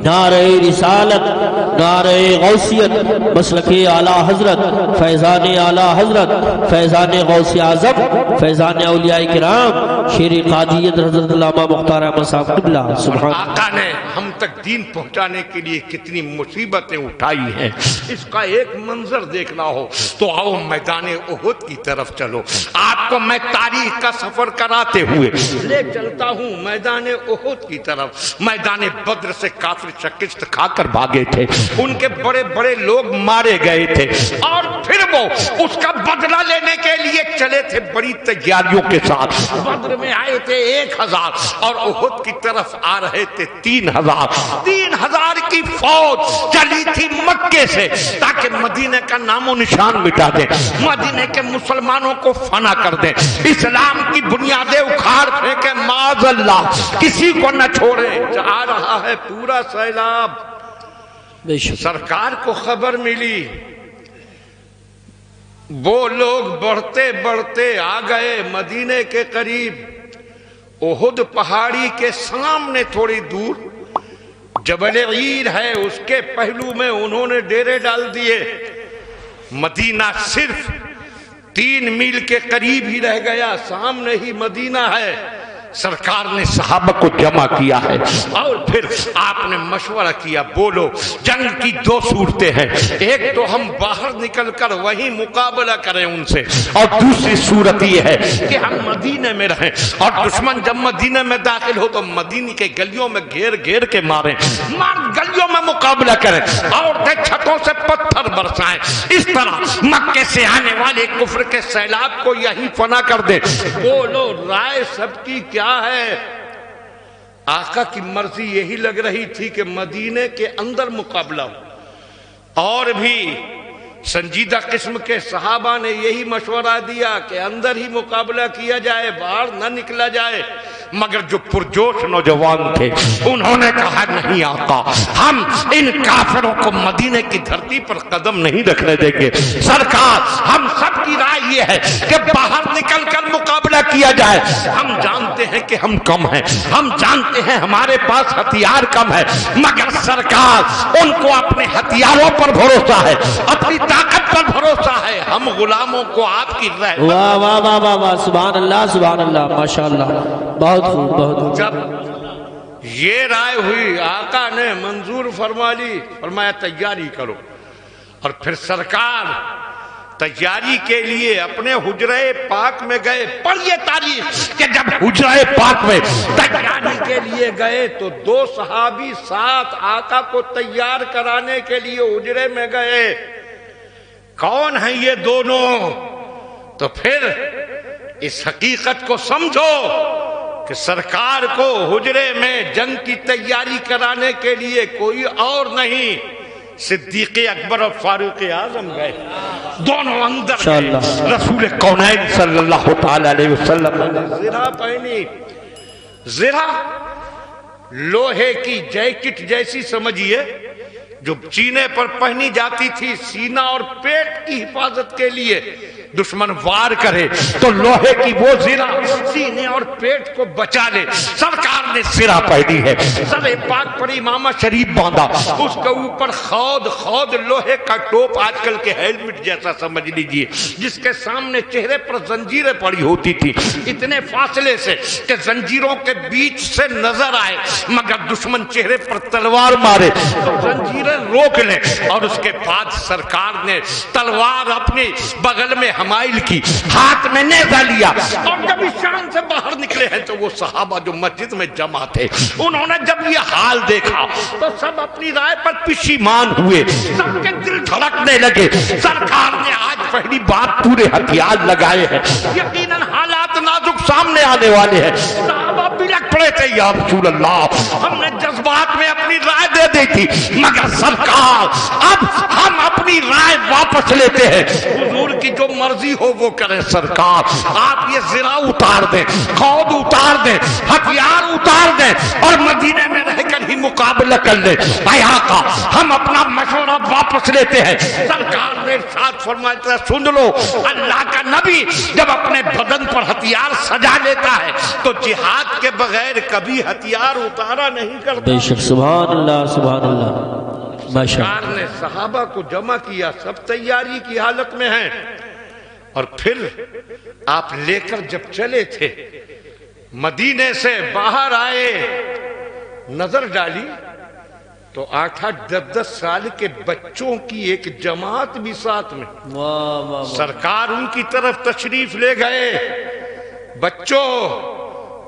نعرہ رسالت, نعرہ غوثیت مسلک اعلیٰ حضرت فیضان اعلیٰ حضرت فیضان غوث اعظم فیضان اولیاء کرام شیر قادریت حضرت علامہ مختار احمد صاحب قبلہ سبحان آقا نے ہم تک دین پہنچانے کے لیے کتنی مصیبتیں اٹھائی ہیں، اس کا ایک منظر دیکھنا ہو تو آؤ میدان احد کی طرف چلو۔ آپ کو میں تاریخ کا سفر کراتے ہوئے لے چلتا ہوں میدان احد کی طرف۔ میدان بدر سے کافر شکست کھا کر بھاگے تھے، ان کے بڑے بڑے لوگ مارے گئے تھے، اور پھر وہ اس کا بدلہ لینے کے لیے چلے تھے بڑی تیاریوں کے ساتھ۔ بدر میں آئے تھے 1000 اور احد کی طرف آ رہے تھے 3000۔ 3000 کی فوج چلی تھی مکے سے تاکہ مدینے کا نام و نشان مٹا دیں، مدینے کے مسلمانوں کو فنا کر دیں، اسلام کی بنیادیں اکھاڑ پھینکیں، معاذ اللہ کسی کو نہ چھوڑے۔ جا رہا ہے پورا سیلاب۔ سرکار کو خبر ملی، وہ لوگ بڑھتے بڑھتے آ گئے مدینے کے قریب۔ احد پہاڑی کے سامنے تھوڑی دور جبل عیر ہے، اس کے پہلو میں انہوں نے ڈیرے ڈال دیے۔ مدینہ صرف 3 میل کے قریب ہی رہ گیا، سامنے ہی مدینہ ہے۔ سرکار نے صحابہ کو جمع کیا ہے اور پھر آپ نے مشورہ کیا، بولو جنگ کی 2 صورتیں ہیں، ایک تو ہم باہر نکل کر وہیں مقابلہ کریں ان سے، اور دوسری صورت یہ ہے کہ ہم مدینے میں رہیں اور دشمن جب مدینے میں داخل ہو تو مدینے کے گلیوں میں گھیر گھیر کے ماریں، گلیوں میں مقابلہ کریں، عورتیں چھتوں سے پتھر برسائیں، اس طرح مکے سے آنے والے کفر کے سیلاب کو یہی فنا کر دیں۔ بولو رائے سب کی کیا ہے؟ آقا کی مرضی یہی لگ رہی تھی کہ مدینے کے اندر مقابلہ ہو، اور بھی سنجیدہ قسم کے صحابہ نے یہی مشورہ دیا کہ اندر ہی مقابلہ کیا جائے، باہر نہ نکلا جائے۔ مگر جو پرجوش نوجوان تھے انہوں نے کہا نہیں آقا، ہم ان کافروں کو مدینے کی دھرتی پر قدم نہیں رکھنے دیں گے۔ سرکار ہم سب کی رائے یہ ہے کہ باہر نکل کر مقابلہ کیا جائے، ہم جانتے ہیں کہ ہم کم ہیں، ہم جانتے ہیں ہمارے پاس ہتھیار کم ہے، مگر سرکار ان کو اپنے ہتھیاروں پر بھروسہ ہے، اپنی طاقت پر بھروسہ ہے، ہم غلاموں کو آپ کی رائے۔ واہ واہ واہ واہ واہ، سبحان اللہ سبحان اللہ، ماشاءاللہ، بہت خوب بہت خوب۔ جب یہ رائے ہوئی آقا نے منظور فرما لی، فرمایا تیاری کرو، اور پھر سرکار تیاری کے لیے اپنے حجرہ پاک میں گئے۔ پر یہ تاریخ کہ جب حجرہ پاک میں تیاری کے لیے گئے تو 2 صحابی ساتھ آقا کو تیار کرانے کے لیے حجرے میں گئے۔ کون ہیں یہ دونوں؟ تو پھر اس حقیقت کو سمجھو کہ سرکار کو حجرے میں جنگ کی تیاری کرانے کے لیے کوئی اور نہیں، صدیق اکبر اور فاروق اعظم گئے، دونوں اندر گئے۔ رسول کونین صلی اللہ تعالی علیہ وسلم نے زرہ پہنی، زرہ لوہے کی جیکٹ جیسی سمجھیے جو سینے پر پہنی جاتی تھی، سینہ اور پیٹ کی حفاظت کے لیے۔ دشمن وار کرے تو لوہے کی وہ زرہ سینے اور پیٹ کو بچا لے۔ سرکار نے زرہ پہنی ہے، سر پاک پر امامہ شریف باندھا، اس کے اوپر خود لوہے کا ٹوپ، آج کل کے ہیلمٹ جیسا سمجھ لیجئے، جس کے سامنے چہرے پر زنجیریں پڑی ہوتی تھی، اتنے فاصلے سے کہ زنجیروں کے بیچ سے نظر آئے، مگر دشمن چہرے پر تلوار مارے تو زنجیریں روک لیں۔ اور اس کے بعد سرکار نے تلوار اپنی بغل میں حمائل کی، ہاتھ میں نیزہ لیا، اور جب اس شان سے باہر نکلے ہیں تو وہ صحابہ جو مسجد میں جمع تھے انہوں نے جب یہ حال دیکھا تو سب اپنی رائے پر پشیمان ہوئے، سب کے دل دھڑکنے لگے۔ سرکار نے آج پہلی بار پورے ہتھیار لگائے ہیں، یقیناً حالات نازک سامنے آنے والے ہیں۔ صحابہ بلک پڑے تھے، یا رسول اللہ ہم نے جذبات میں اپنی رائے دے دی تھی، مگر سرکار اب ہم اپنی رائے واپس لیتے ہیں، حضور کی جو مرضی ہو وہ کریں۔ سرکار آپ یہ زرہ اتار دیں، خود اتار دیں، ہتھیار اتار دیں، اور مدینے میں رہ کر ہی مقابلہ کر لیں۔ اے آقا ہم اپنا مشورہ واپس لیتے ہیں۔ سرکار نے ارشاد فرمایا، سن لو، اللہ کا نبی جب اپنے بدن پر ہتھیار سجا لیتا ہے تو جہاد کے بغیر کبھی ہتھیار اتارا نہیں کرتا۔ بے شک، سبحان اللہ سبحان اللہ۔ سرکار نے صحابہ کو جمع کیا، سب تیاری کی حالت میں ہیں، اور پھر آپ لے کر جب چلے تھے مدینے سے باہر آئے، نظر ڈالی تو 8-10 سال کے بچوں کی ایک جماعت بھی ساتھ میں۔ سرکار ان کی طرف تشریف لے گئے، بچوں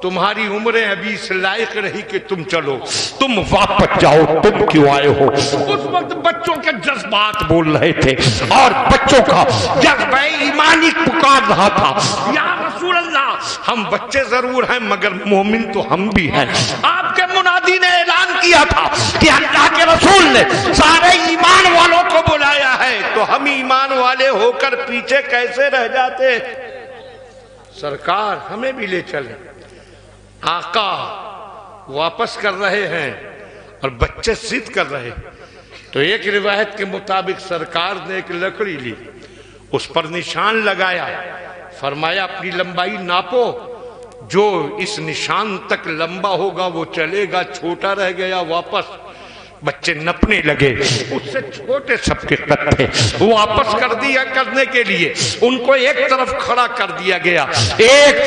تمہاری عمریں ابھی اس لائق رہی کہ تم چلو، تم واپس جاؤ، تم کیوں آئے ہو؟ اس وقت بچوں کے جذبات بول رہے تھے، اور بچوں کا جذبہ ایمانی پکار رہا تھا، یا رسول اللہ ہم بچے ضرور ہیں مگر مومن تو ہم بھی ہیں۔ آپ کے منادی نے اعلان کیا تھا کہ اللہ کے رسول نے سارے ایمان والوں کو بلایا ہے، تو ہم ایمان والے ہو کر پیچھے کیسے رہ جاتے؟ سرکار ہمیں بھی لے چلیں۔ آقا واپس کر رہے ہیں اور بچے ضد کر رہے، تو ایک روایت کے مطابق سرکار نے ایک لکڑی لی، اس پر نشان لگایا، فرمایا اپنی لمبائی ناپو، جو اس نشان تک لمبا ہوگا وہ چلے گا، چھوٹا رہ گیا واپس۔ بچے نپنے لگے، اس سے چھوٹے سب کے قد تھے، واپس کر دیا کرنے کے لیے ان کو ایک طرف کھڑا کر دیا گیا۔ ایک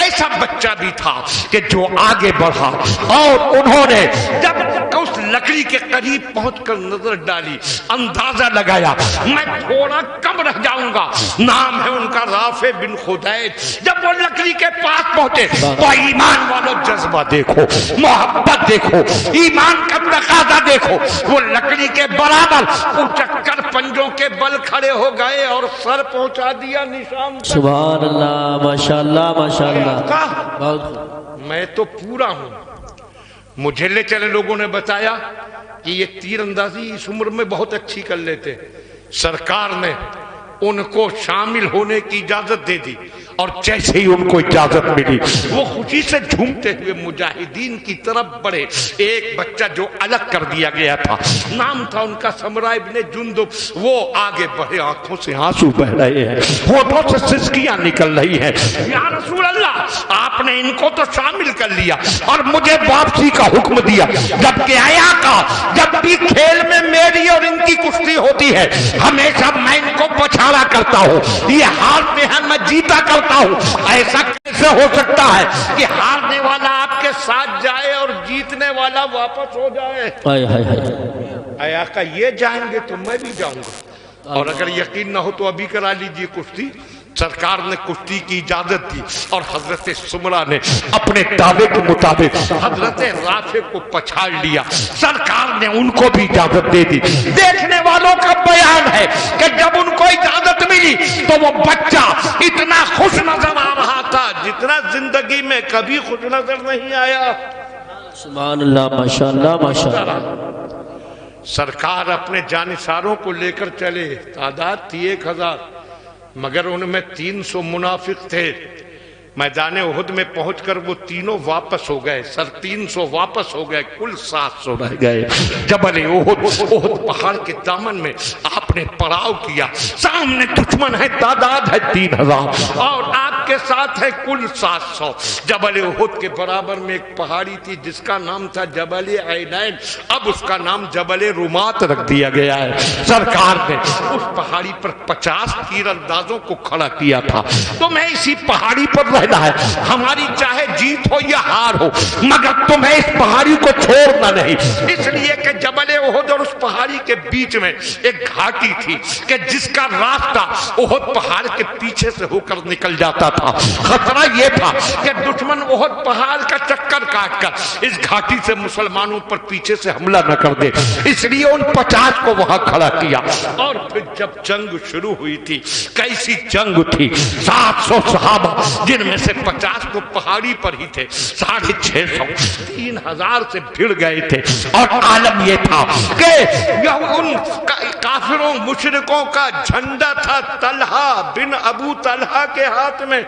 ایسا بچہ بھی تھا کہ جو آگے بڑھا، اور انہوں نے جب اس لکڑی کے قریب پہنچ کر نظر ڈالی، اندازہ لگایا میں تھوڑا کم رہ جاؤں گا، نام ہے ان کا رافع بن خدیج۔ جب وہ لکڑی کے پاس پہنچے تو ایمان والوں جذبہ دیکھو، محبت دیکھو، ایمان کا تقاضا دیکھو، وہ لکڑی کے برابر اچک کر پنجوں کے بل کھڑے ہو گئے اور سر پہنچا دیا نشان تک۔ سبحان اللہ، ماشاءاللہ ماشاءاللہ۔ میں تو پورا ہوں۔ مجھے لے چلے لوگوں نے بتایا کہ یہ تیر اندازی اس عمر میں بہت اچھی کر لیتے، سرکار نے ان کو شامل ہونے کی اجازت دے دی، اور جیسے ہی ان کو اجازت ملی وہ خوشی سے جھومتے ہوئے مجاہدین کی طرف بڑھے۔ ایک بچہ جو الگ کر دیا گیا تھا، نام تھا ان کا سمرہ ابن جندب، وہ آگے بڑھے، آنکھوں سے آنسو بہ رہے ہیں، ہونٹوں سے سسکیاں نکل رہی ہیں۔ یا رسول اللہ آپ نے ان کو تو شامل کر لیا اور مجھے واپسی کا حکم دیا، جبکہ آیا کا جب بھی کھیل میں میری اور ان کی کشتی ہوتی ہے ہمیشہ میں ان کو پچھاڑا کرتا ہوں، یہ ہارتے ہیں میں جیتا کرتا ہوں۔ ایسا کیسے ہو سکتا ہے کہ ہارنے والا آپ کے ساتھ جائے اور جیتنے والا واپس ہو جائے؟ اے آقا یہ جائیں گے تو میں بھی جاؤں گا، اور اگر یقین نہ ہو تو ابھی کرا لیجئے کشتی۔ سرکار نے کشتی کی اجازت دی، اور حضرت سمرہ نے اپنے دعوے کے مطابق حضرت رافع کو پچھاڑ لیا۔ سرکار نے ان کو بھی اجازت دے دی۔ دیکھنے والوں کا بیان ہے کہ جب ان کو اجازت ملی تو وہ بچہ اتنا خوش نظر آ رہا تھا جتنا زندگی میں کبھی خوش نظر نہیں آیا۔ سبحان اللہ، ماشاءاللہ ماشاءاللہ۔ سرکار اپنے جانثاروں کو لے کر چلے، تعداد تھی 1000، مگر ان میں 300 منافق تھے۔ میدان احد میں پہنچ کر وہ تینوں واپس ہو گئے، 300 واپس ہو گئے، کل 700 رہ گئے۔ جبل احد پہاڑ کے دامن میں آپ نے پڑاؤ کیا، سامنے دشمن ہے، تعداد ہے 3000، اور آپ کے ساتھ ہے کل 700۔ جبل احد کے برابر میں ایک پہاڑی تھی جس کا نام تھا جبل عینین، اب اس کا نام جبل رمات رکھ دیا گیا ہے۔ سرکار نے اس پہاڑی پر 50 تیر اندازوں کو کھڑا کیا تھا۔ تمہیں اسی پہاڑی پر رہنا ہے، ہماری چاہے جیت ہو یا ہار ہو، مگر تمہیں اس پہاڑی کو چھوڑنا نہیں، اس لیے کہ جبل احد اور اس پہاڑی کے بیچ میں ایک گھاٹی تھی کہ جس کا راستہ احد پہاڑ کے پیچھے سے ہو کر نکل جاتا تھا۔ خطرہ یہ تھا کہ دشمن احد پہاڑ کا چکر کاٹ کر اس گھاٹی سے مسلمانوں پر پیچھے سے حملہ نہ کر دے، اس لیے ان 50 کو وہاں کھڑا کیا۔ اور پھر جب جنگ شروع ہوئی تھی، کیسی جنگ تھی، 700 صحابہ جن میں سے 50 تو پہاڑی پر ہی تھے، 650 3000 سے بھیڑ گئے تھے، اور عالم یہ تھا کہ ان کافروں مشرکوں کا جھنڈا تھا طلحہ بن ابو طلحہ کے ہاتھ میں،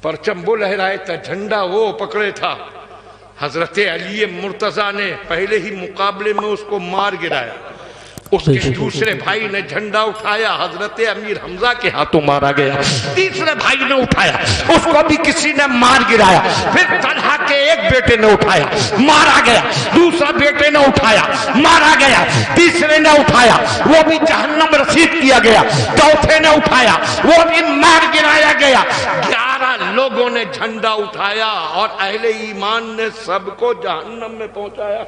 پرچم وہ لہرائے تھا، جھنڈا وہ پکڑے تھا۔ حضرت علی مرتضیٰ نے پہلے ہی مقابلے میں اس کو مار گرایا، اس کے دوسرے بھائی نے جھنڈا اٹھایا، حضرت امیر حمزہ کے ہاتھوں مارا گیا۔ تیسرے بھائی نے اٹھایا، اس کو بھی کسی نے مار گرایا۔ پھر طلحہ کے ایک بیٹے نے اٹھایا، مارا گیا۔ دوسرا بیٹے نے اٹھایا، مارا گیا۔ تیسرے نے اٹھایا، وہ بھی جہنم رسید کیا گیا۔ چوتھے نے اٹھایا، وہ بھی مار گرایا گیا۔ 11 لوگوں نے جھنڈا اٹھایا اور اہل ایمان نے سب کو جہنم میں پہنچایا۔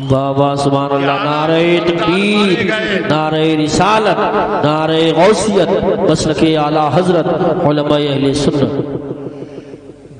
بابا سبحان اللہ، نعرہ تکبیر، نعرہ رسالت، نعرہ غوثیت، مسلک اعلی حضرت، علماء اہل سنت۔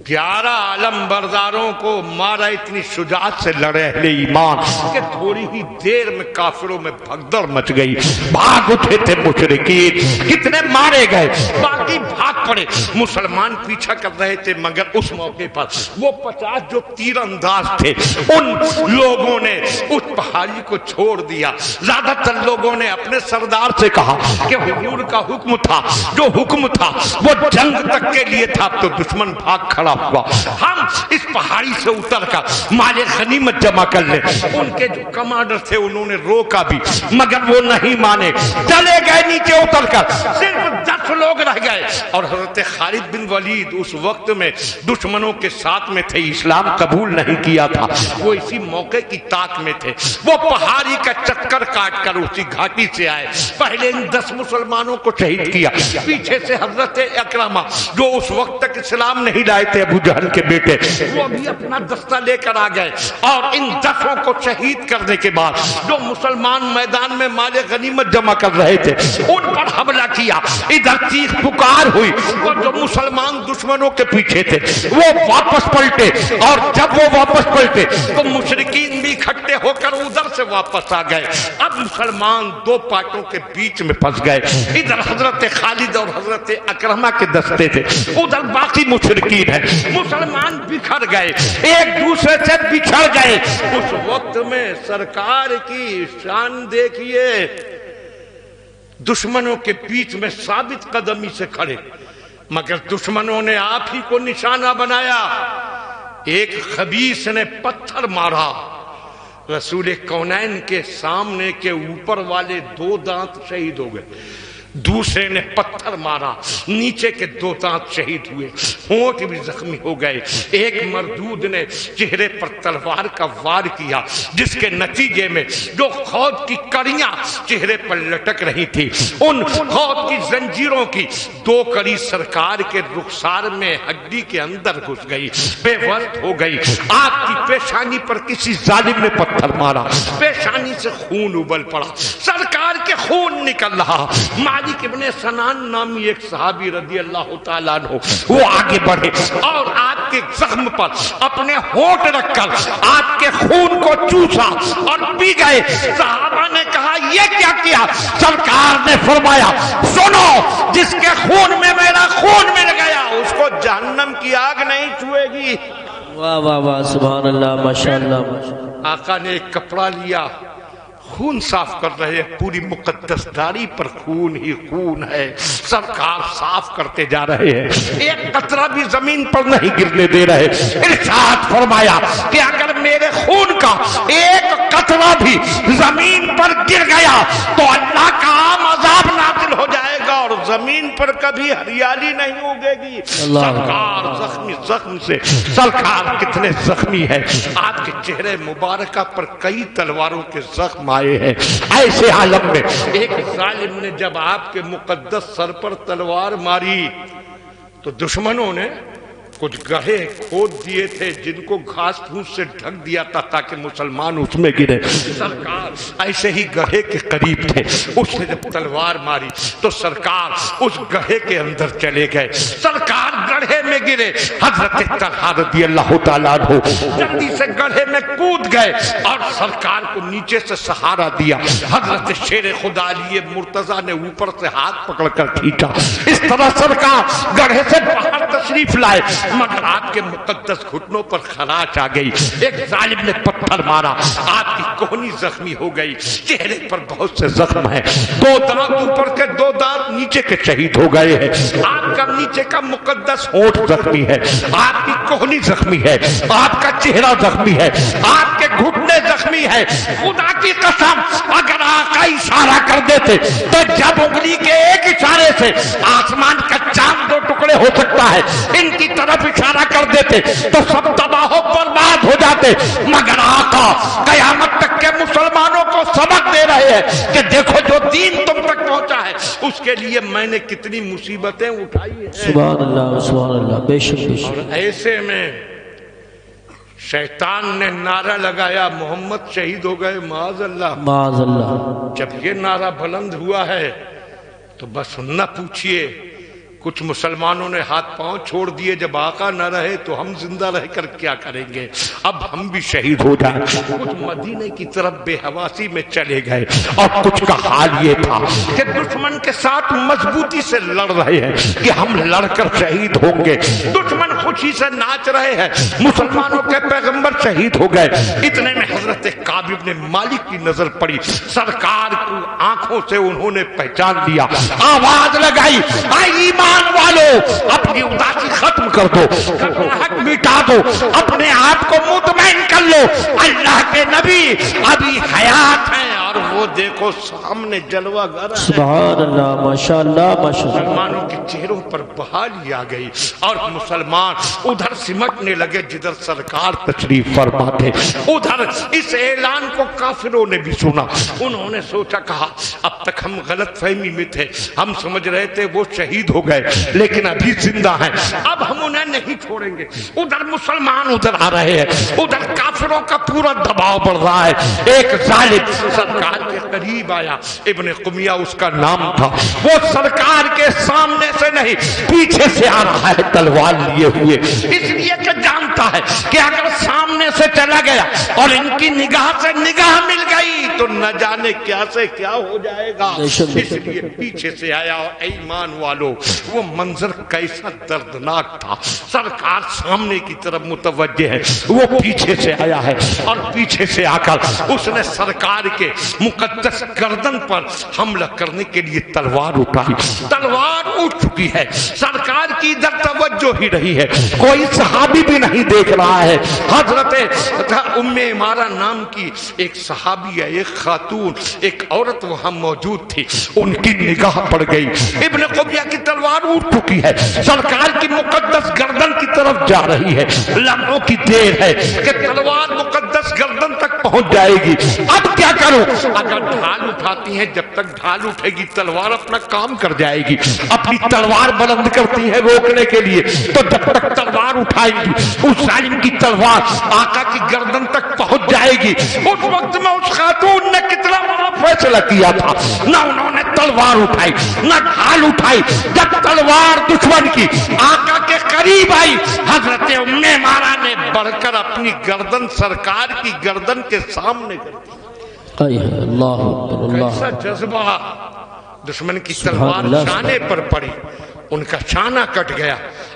11 علم برداروں کو مارا، اتنی شجاعت سے لڑے اہل ایمان کہ تھوڑی ہی دیر میں کافروں میں بھگدڑ مچ گئی۔ بھاگ اٹھے تھے مشرکین، کتنے مارے گئے، باقی بھاگ پڑے۔ مسلمان پیچھا کر رہے تھے، مگر اس موقع پر وہ 50 جو تیر انداز تھے، ان لوگوں نے اس پہاڑی کو چھوڑ دیا۔ زیادہ تر لوگوں نے اپنے سردار سے کہا کہ حضور کا حکم تھا، جو حکم تھا وہ جنگ تک کے لیے تھا، تو دشمن بھاگ کھڑا ہوا، ہم اس پہاڑی سے اتر کر مال غنیمت جمع کر لیں۔ ان کے جو کمانڈر تھے انہوں نے روکا بھی، مگر وہ نہیں مانے، چلے گئے نیچے اتر کر۔ صرف 10 لوگ رہ گئے، اور حضرت خالد بن ولید اس وقت میں دشمنوں کے ساتھ میں تھے، اسلام قبول نہیں کیا تھا، وہ اسی موقع کی طاق میں تھے۔ وہ پہاڑی کا چکر کاٹ کر اسی گھاٹی سے آئے، پہلے ان 10 مسلمانوں کو شہید کیا، پیچھے سے حضرت اکرمہ جو اس وقت تک اسلام نہیں لائے تھے، ابو جہل کے بیٹے، وہ بھی اپنا دستہ لے کر آ گئے، اور ان 10 کو شہید کرنے کے بعد جو مسلمان میدان میں مال غنیمت جمع کر رہے تھے ان پر حملہ کیا۔ ادھر چیخ پکار ہوئی، وہ جو مسلمان دشمنوں کے پیچھے تھے وہ واپس پلٹے، اور جب وہ واپس پلٹے تو مشرکین بھی اکٹھے ہو کر ادھر سے واپس آ گئے۔ اب مسلمان 2 پارٹوں کے بیچ میں پھنس گئے، ادھر حضرت خالد اور حضرت اکرمہ کے دستے تھے، ادھر باقی مشرکین ہیں۔ مسلمان بکھر گئے، ایک دوسرے سے بچھڑ گئے۔ اس وقت میں سرکار کی شان دیکھیے، دشمنوں کے بیچ میں ثابت قدمی سے کھڑے، مگر دشمنوں نے آپ ہی کو نشانہ بنایا۔ ایک خبیث نے پتھر مارا، رسول کونین کے سامنے کے اوپر والے 2 دانت شہید ہو گئے۔ دوسرے نے پتھر مارا، نیچے کے 2 دانت شہید ہوئے، ہونٹ بھی زخمی ہو گئے۔ ایک مردود نے چہرے پر تلوار کا وار کیا، جس کے نتیجے میں جو خود کی کڑیاں چہرے پر لٹک رہی تھی، ان خود کی زنجیروں کی 2 کڑی سرکار کے رخسار میں ہڈی کے اندر گھس گئی، بے وقت ہو گئی۔ آپ کی پیشانی پر کسی ظالم نے پتھر مارا، پیشانی سے خون ابل پڑا، سرکار کے خون نکل رہا۔ مالک ابن سنان نامی ایک صحابی رضی اللہ تعالیٰ عنہ وہ آگے بڑھے اور آپ کے زخم پر اپنے ہونٹ رکھ کر آپ کے خون کو چوسا اور پی گئے۔ صحابہ نے کہا یہ کیا کیا؟ سرکار نے فرمایا سنو، جس کے خون میں میرا خون مل گیا اس کو جہنم کی آگ نہیں چھوئے گی۔ واہ واہ واہ، سبحان اللہ، ماشاءاللہ۔ آقا نے ایک کپڑا لیا، خون صاف کر رہے، پوری مقدس داڑھی پر خون ہی خون ہے، سرکار صاف کرتے جا رہے ہیں، ایک قطرہ بھی زمین پر نہیں گرنے دے رہے۔ ارشاد فرمایا کہ اگر میرے خون کا ایک قطرہ بھی زمین پر گر گیا تو اللہ کا عام عذاب نازل ہو جائے گا اور زمین پر کبھی ہریالی نہیں اگے گی۔ سرکار زخم سے، سرکار کتنے زخمی ہے، آپ کے چہرے مبارکہ پر کئی تلواروں کے زخم آئے ہیں۔ ایسے عالم میں ایک ظالم نے جب آپ کے مقدس سر پر تلوار ماری تو دشمنوں نے کچھ گڑھے کھود دیے تھے جن کو گھاس پھوس سے ڈھک دیا تھا تاکہ مسلمان اس میں گرے۔ سرکار ایسے ہی گڑھے کے قریب تھے، اس نے جب تلوار ماری تو سرکار اس گڑھے کے اندر چلے گئے، سرکار گڑھے میں گرے۔ حضرت طلحہ رضی اللہ تعالیٰ عنہ جلدی سے گڑھے میں کود گئے اور سرکار کو نیچے سے سہارا دیا۔ حضرت شیر خدا علی مرتضیٰ نے اوپر سے ہاتھ پکڑ کر کھینچا، اس طرح سرکار گڑھے سے باہر تشریف لائے، مگر آپ کے مقدس گھٹنوں پر خراش آ گئی۔ ایک ظالم نے پتھر مارا، آپ کی کوہنی زخمی ہو گئی، چہرے پر بہت سے زخم ہیں، 2 دانت اوپر کے 2 دانت نیچے کے شہید ہو گئے ہیں، آپ کا نیچے کا مقدس ہونٹ زخمی ہے، آپ کی کوہنی زخمی ہے، آپ کا چہرہ زخمی ہے، آپ کے گھٹنے زخمی کمی ہے. خدا کی قسم اگر آقا اشارہ کر دیتے تو جب انگلی کے ایک اشارے سے آسمان کا چاند 2 ٹکڑے ہو سکتا ہے, ان کی طرف اشارہ کر دیتے تو سب تباہ و برباد ہو جاتے. مگر آقا قیامت تک کے مسلمانوں کو سبق دے رہے ہیں کہ دیکھو جو دین تم تک پہنچا ہے اس کے لیے میں نے کتنی مصیبتیں اٹھائی ہیں. سبحان اللہ, بے شک بے شک. اور ایسے میں شیطان نے نعرہ لگایا محمد شہید ہو گئے معاذ اللہ معاذ اللہ. جب یہ نعرہ بلند ہوا ہے تو بس نہ پوچھئے, کچھ مسلمانوں نے ہاتھ پاؤں چھوڑ دیے. جب آقا نہ رہے تو ہم زندہ رہ کر کیا کریں گے, اب ہم بھی شہید ہو جائیں. کچھ مدینے کی طرف بے حواسی میں چلے گئے اور کچھ کا حال یہ تھا کہ دشمن کے ساتھ مضبوطی سے لڑ رہے ہیں کہ ہم لڑ کر شہید ہوں گے. دشمن خوشی سے ناچ رہے ہیں, مسلمانوں کے پیغمبر شہید ہو گئے. اتنے میں حضرت کعب بن مالک کی نظر پڑی, سرکار کو آنکھوں سے انہوں نے پہچان لیا, آواز لگائی اے ایمان والو اپنی اداسی ختم کر دو, حق مٹا دو, اپنے آپ کو مطمئن کر لو, اللہ کے نبی ابھی حیات ہیں. اور وہ دیکھو سامنے جلوہ گر ہے. سبحان اللہ, ماشاءاللہ ماشاءاللہ. مسلمانوں کے چہروں پر بحالی آ گئی اور مسلمان ادھر سمٹنے لگے جدھر سرکار تشریف فرما تھے. ادھر اس اعلان کو کافروں نے بھی سنا. انہوں نے سوچا, کہا اب تک ہم غلط فہمی میں تھے, ہم سمجھ رہے تھے وہ شہید ہو گئے لیکن ابھی زندہ ہیں, اب ہم انہیں نہیں چھوڑیں گے. ادھر مسلمان ادھر آ رہے ہیں, ادھر کافروں کا پورا دباؤ بڑھ رہا ہے. ایک ظالم سرکار کے قریب آیا, ابن قمیہ اس کا نام تھا. وہ سرکار کے سامنے سے نہیں پیچھے سے آ رہا ہے تلوار لیے ہوئے, اس لیے کہ جانتا ہے کہ اگر سامنے سے چلا گیا اور ان کی نگاہ سے نگاہ مل گئی تو نہ جانے کیا سے کیا ہو جائے گا. اس لیے پیچھے سے آیا. اور ایمان والو وہ منظر کیسا دردناک تھا. سرکار سامنے کی طرف متوجہ ہے, وہ پیچھے سے آیا ہے اور پیچھے سے آ کر اس نے سرکار کے مقدس گردن پر حملہ کرنے کے لیے تلوار اٹھائی. تلوار اٹھ چکی ہے, سرکار کی ادھر توجہ ہی رہی ہے, کوئی صحابی بھی نہیں دیکھ رہا ہے. حضرت ام عمارہ نام کی ایک صحابی ہے, ایک خاتون, ایک عورت وہاں موجود تھی. ان کی نگاہ پڑ گئی, ابن قمیہ کی تلوار اٹھ چکی ہے, سرکار کی مقدس گردن کی طرف جا رہی ہے. لمحوں کی دیر ہے کہ تلوار مقدس گردن تک پہنچ جائے گی. اب کیا کرو؟ اگر ڈھال اٹھاتی ہیں, جب تک ڈھال اٹھے گی تلوار اپنا کام کر جائے گی. اپنی تلوار بلند کرتی ہے روکنے کے لیے, تو جب تک تلوار اٹھائیں گی اس ظالم کی تلوار آقا کی گردن تک پہنچ جائے گی. اس وقت میں اس خاتون نے کتنا بڑا فیصلہ کیا تھا, نہ انہوں نے تلوار اٹھائی نہ ڈھال اٹھائی. جب تلوار دشمن کی آقا کے قریب آئی, حضرت ام عمارہ نے بڑھ کر اپنی گردن سرکار کی گردن کے سامنے کر دی. اللہ اکبر, اللہ. کیسا جذبہ, دشمن کی تلوار شانے پر پڑی, ان کا شانہ کٹ گیا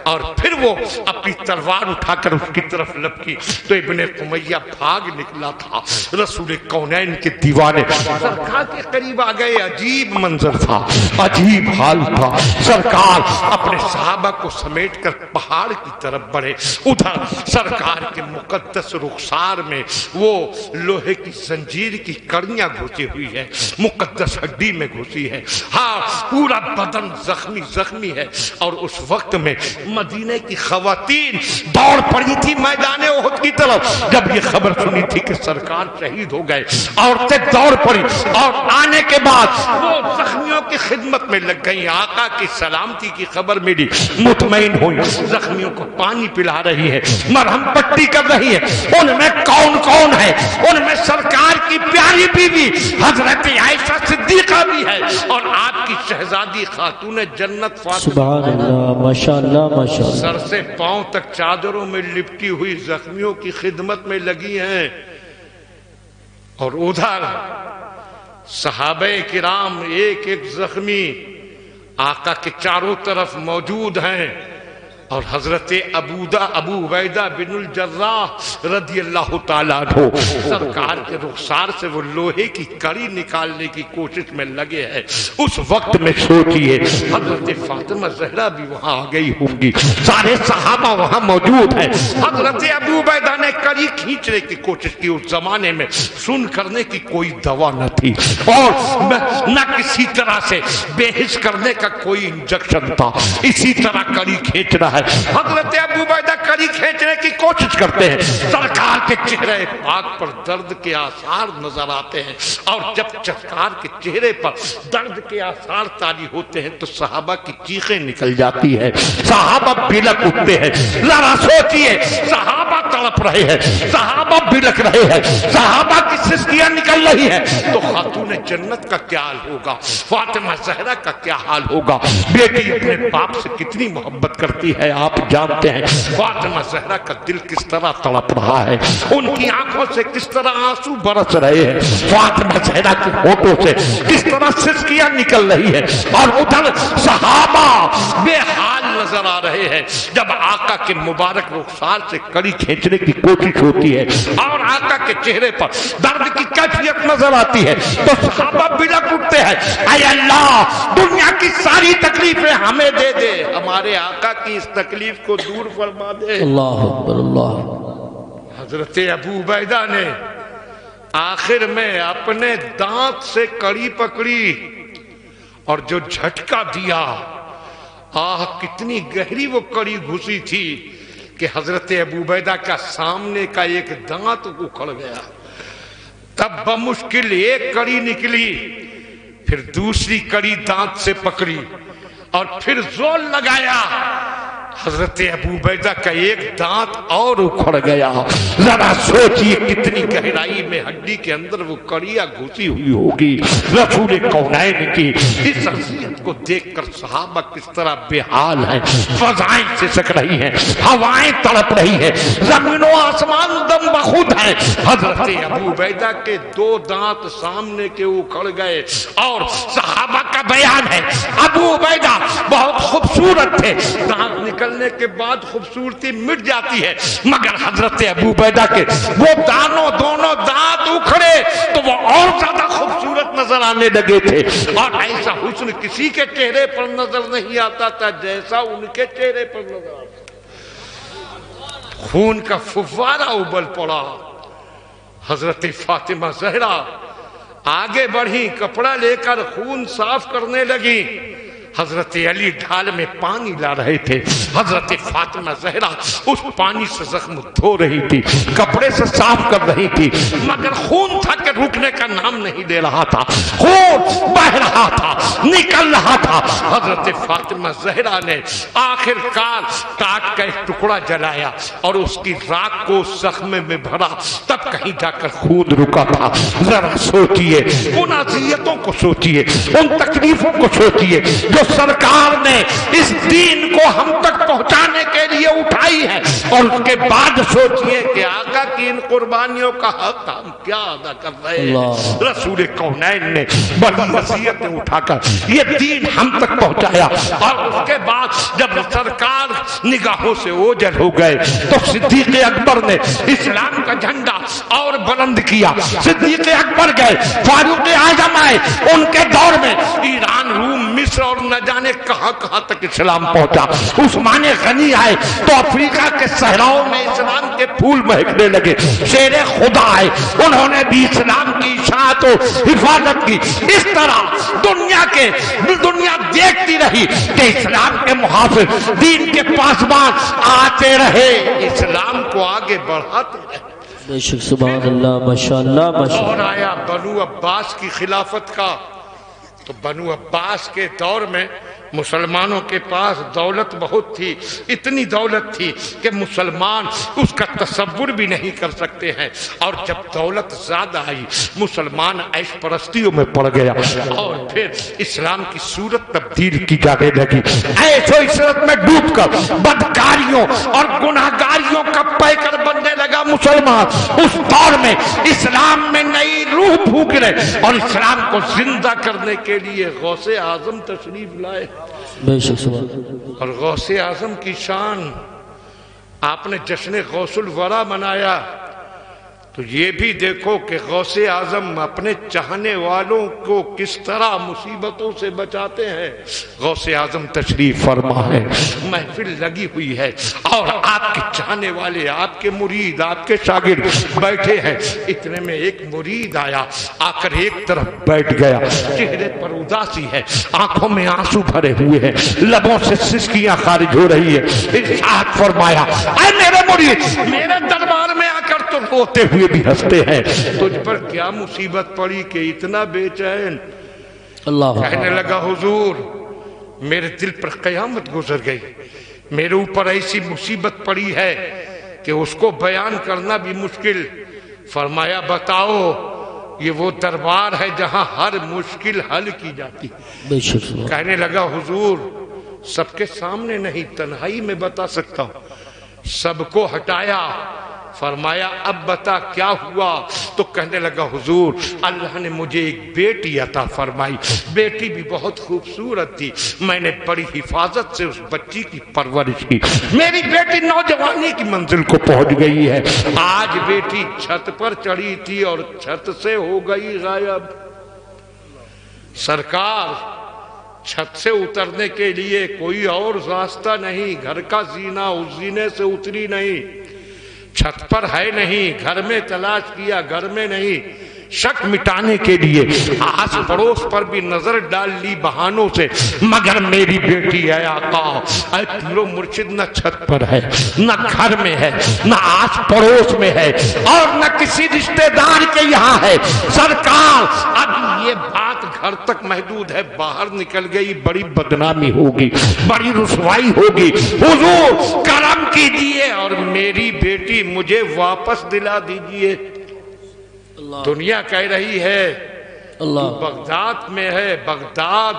اور پھر وہ اپنی تلوار اٹھا کر اس کی طرف لپکی تو ابن قمیہ بھاگ نکلا تھا. رسول کونین کے دیوانے سرکار کے قریب آ گئے. عجیب منظر تھا, عجیب حال تھا. سرکار اپنے صحابہ کو سمیٹ کر پہاڑ کی طرف بڑھے. ادھر سرکار کے مقدس رخسار میں وہ لوہے کی زنجیر کی کڑیاں گھسی ہوئی ہے, مقدس ہڈی میں گھسی ہے. ہاں, پورا بدن زخمی زخمی ہے. اور اس وقت میں مدینے کی خواتین دوڑ پڑی تھی میدان احد کی طرف. جب یہ خبر سنی تھی کہ سرکار شہید ہو گئے, عورتیں دوڑ پڑی اور آنے کے بعد وہ زخمیوں کی خدمت میں لگ گئی. آقا کی سلامتی کی خبر ملی, مطمئن ہوئی, زخمیوں کو پانی پلا رہی ہے, مرہم پٹی کر رہی ہے. ان میں کون کون ہے؟ ان میں سرکار کی پیاری بیوی حضرت عائشہ صدیقہ بھی ہے اور آپ کی شہزادی خاتون جنت فاطمہ. سبحان اللہ, ماشاءاللہ ماشاءاللہ. سر سے پاؤں تک چادروں میں لپٹی ہوئی زخمیوں کی خدمت میں لگی ہیں. اور ادھر صحابہ کرام ایک ایک زخمی آقا کے چاروں طرف موجود ہیں. اور حضرت ابو عبیدہ بن الجراح رضی اللہ تعالیٰ عنہ سرکار کے رخسار سے وہ لوہے کی کڑی نکالنے کی کوشش میں لگے ہیں. اس وقت میں سوچئے حضرت فاطمہ زہرا بھی وہاں آ گئی ہوں گی, سارے صحابہ وہاں موجود ہیں. حضرت ابو عبیدہ نے کڑی کھینچنے کی کوشش کی. اس زمانے میں سن کرنے کی کوئی دوا نہ تھی اور نہ کسی طرح سے بے حس کرنے کا کوئی انجیکشن تھا. اسی طرح کڑی کھینچ رہا ہے. حضرت ابو عبیدہ کڑی کھینچنے کی کوشش کرتے ہیں. سرکار کے چہرے پاک پر درد کے آثار نظر آتے ہیں, اور جب سرکار کے چہرے پر درد کے آثار طاری ہوتے ہیں تو صحابہ کی چیخیں نکل جاتی ہیں, صحابہ بلک اٹھتے ہیں. ذرا سوچئے, صحابہ تڑپ رہے ہیں, صحابہ بلک رہے ہیں, صحابہ کی سسکیاں نکل رہی ہیں, تو خاتون جنت کا کیا حال ہوگا, فاطمہ زہرا کا کیا حال ہوگا. بیٹی اپنے باپ سے کتنی محبت کرتی ہے آپ جانتے ہیں. فاطمہ زہرا کا دل کس طرح تڑپ رہا ہے, ان کی آنکھوں سے کس طرح آنسو برس رہے ہیں, فاطمہ زہرا کے ہونٹوں سے کس طرح سسکیاں نکل رہی ہے, اور ادھر صحابہ بے حال نظر آ رہے ہیں. جب آقا کے مبارک رخسار سے کڑی کھینچنے کی کوشش ہوتی ہے اور آقا کے چہرے پر درد کی کیفیت نظر آتی ہے تو صحابہ بلک اٹھتے ہیں, اے اللہ دنیا کی ساری تکلیفیں ہمیں دے دے, ہمارے آقا کی اس تکلیف کو دور فرما دے. اللہ اکبر اللہ. حضرت ابو عبیدہ نے آخر میں اپنے دانت سے کڑی پکڑی اور جو جھٹکا دیا, آہ کتنی گہری وہ کڑی گھسی تھی کہ حضرت ابو عبیدہ کا سامنے کا ایک دانت اکھڑ گیا. تب بمشکل ایک کڑی نکلی, پھر دوسری کڑی دانت سے پکڑی اور پھر زور لگایا. حضرت ابو عبیدہ کا ایک دانت اور اکھڑ گیا. ذرا سوچئے کتنی گہرائی میں ہڈی کے اندر وہ کڑیاں گھسی ہوئی ہوگی. رسول کونین کی اس شخصیت کو دیکھ کر صحابہ کس طرح بے حال ہیں, فضائیں سسک رہی ہیں, ہوائیں تڑپ رہی ہیں, زمین و آسمان دم بخود ہیں. حضرت ابو عبیدہ کے دو دانت سامنے کے اکھڑ گئے اور صحابہ کا بیان ہے ابو عبیدہ بہت خوبصورت تھے, دانت نکلنے کے بعد خوبصورتی مٹ جاتی ہے, مگر حضرت ابو عبیدہ کے وہ دونوں دانت اکھڑے تو وہ اور زیادہ خوبصورت نظر آنے لگے تھے. اور ایسا حسن کسی کے چہرے پر نظر نہیں آتا تھا جیسا ان کے چہرے پر نظر آتا. خون کا فوارہ ابل پڑا. حضرت فاطمہ زہرا آگے بڑھی, کپڑا لے کر خون صاف کرنے لگی. حضرت علی ڈھال میں پانی لا رہے تھے, حضرت فاطمہ زہرا اس پانی سے زخم دھو رہی تھی, کپڑے سے صاف کر رہی تھی, مگر خون تھا کہ رکنے کا نام نہیں دے رہا تھا, خون بہ رہا تھا, نکل رہا تھا. حضرت فاطمہ زہرا نے آخر کار کاٹ کا ایک ٹکڑا جلایا اور اس کی راکھ کو زخم میں بھرا, تب کہیں جا کر خون رکا تھا. ذرا سوچئے ان اذیتوں کو, سوچئے ان تکلیفوں کو, سوچئے جو سرکار نے اس دین کو ہم تک پہنچانے کے لیے اٹھائی ہے, اور اس کے بعد سوچئے کہ آقا کی ان قربانیوں کا حق ہم کیا ادا کر رہے ہیں. رسول کونین نے بڑی وصیتیں اٹھا کر یہ دین ہم تک پہنچایا, اور اس کے بعد جب سرکار نگاہوں سے اوجھل ہو گئے تو صدیق اکبر نے اسلام کا جھنڈا اور بلند کیا. صدیق اکبر گئے, فاروق اعظم آئے, ان کے دور میں ایران, روم, مصر اور نہ جانے کہاں کہاں تک اسلام پہنچا. عثمان غنی آئے تو افریقہ کے صحراؤں میں اسلام کے پھول مہکنے لگے. شیر خدا آئے, انہوں نے بھی اسلام کی اشاعت و حفاظت کی. اس طرح دنیا دیکھتی رہی کہ اسلام کے محافظ, دین کے پاسبان آتے رہے, اسلام کو آگے بڑھاتے رہے. بے شک سبحان اللہ, ماشاءاللہ ماشاءاللہ. اور آیا بنو عباس کی خلافت کا, تو بنو عباس کے دور میں مسلمانوں کے پاس دولت بہت تھی, اتنی دولت تھی کہ مسلمان اس کا تصور بھی نہیں کر سکتے ہیں. اور جب دولت زیادہ آئی مسلمان عیش پرستیوں میں پڑ گیا, اور پھر اسلام کی صورت تبدیل کی جانے لگی. عیش و عشرت میں ڈوب کر بدکاریوں اور گناہگاریوں کا پیکر بننے لگا مسلمان. اس دور میں اسلام میں نئی روح پھونک رہے, اور اسلام کو زندہ کرنے کے لیے غوث اعظم تشریف لائے. بے شک سبحان اور غوث اعظم کی شان، آپ نے جشن غوث الورا منایا، تو یہ بھی دیکھو کہ غوث اعظم اپنے چاہنے والوں کو کس طرح مصیبتوں سے بچاتے ہیں۔ غوث اعظم تشریف فرما ہے، محفل لگی ہوئی ہے، اور آپ کے چاہنے والے، آپ کے مرید، آپ کے شاگرد بیٹھے ہیں۔ اتنے میں ایک مرید آیا، آ کر ایک طرف بیٹھ گیا، چہرے پر اداسی ہے، آنکھوں میں آنسو بھرے ہوئے ہیں، لبوں سے سسکیاں خارج ہو رہی ہے۔ ارشاد فرمایا، اے میرے مرید، میرے دربار میں آ کر تو روتے ہوئے بھی ہنستے ہیں، تجھ پر کیا مصیبت پڑی کہ اتنا بے چین؟ اللہ کہنے لگا حضور میرے دل پر قیامت گزر گئی، میرے اوپر ایسی مصیبت پڑی ہے کہ اس کو بیان کرنا بھی مشکل۔ فرمایا بتاؤ، یہ وہ دربار ہے جہاں ہر مشکل حل کی جاتی۔ بے شک سبحان کہنے لگا حضور سب کے سامنے نہیں، تنہائی میں بتا سکتا ہوں۔ سب کو ہٹایا، فرمایا اب بتا کیا ہوا؟ تو کہنے لگا حضور اللہ نے مجھے ایک بیٹی عطا فرمائی، بیٹی بھی بہت خوبصورت تھی، میں نے بڑی حفاظت سے اس بچی کی پرورش کی، میری بیٹی نوجوانی کی منزل کو پہنچ گئی ہے۔ آج بیٹی چھت پر چڑھی تھی اور چھت سے ہو گئی غائب۔ سرکار چھت سے اترنے کے لیے کوئی اور راستہ نہیں، گھر کا زینہ اس زینے سے اتری نہیں، چھت پر ہے نہیں، گھر میں تلاش کیا، گھر میں نہیں، شک مٹانے کے لیے آس پڑوس پر بھی نظر ڈال لی بہانوں سے، مگر میری بیٹی ہے آقا، اے پیرو مرشد نہ چھت پر ہے، نہ گھر میں ہے، نہ آس پڑوس میں ہے، اور نہ کسی رشتہ دار کے یہاں ہے۔ سرکار اب یہ بات گھر تک محدود ہے، باہر نکل گئی بڑی بدنامی ہوگی، بڑی رسوائی ہوگی، حضور کرم کیجئے اور میری بیٹی مجھے واپس دلا دیجئے۔ دنیا کہہ رہی ہے اللہ بغداد میں ہے، بغداد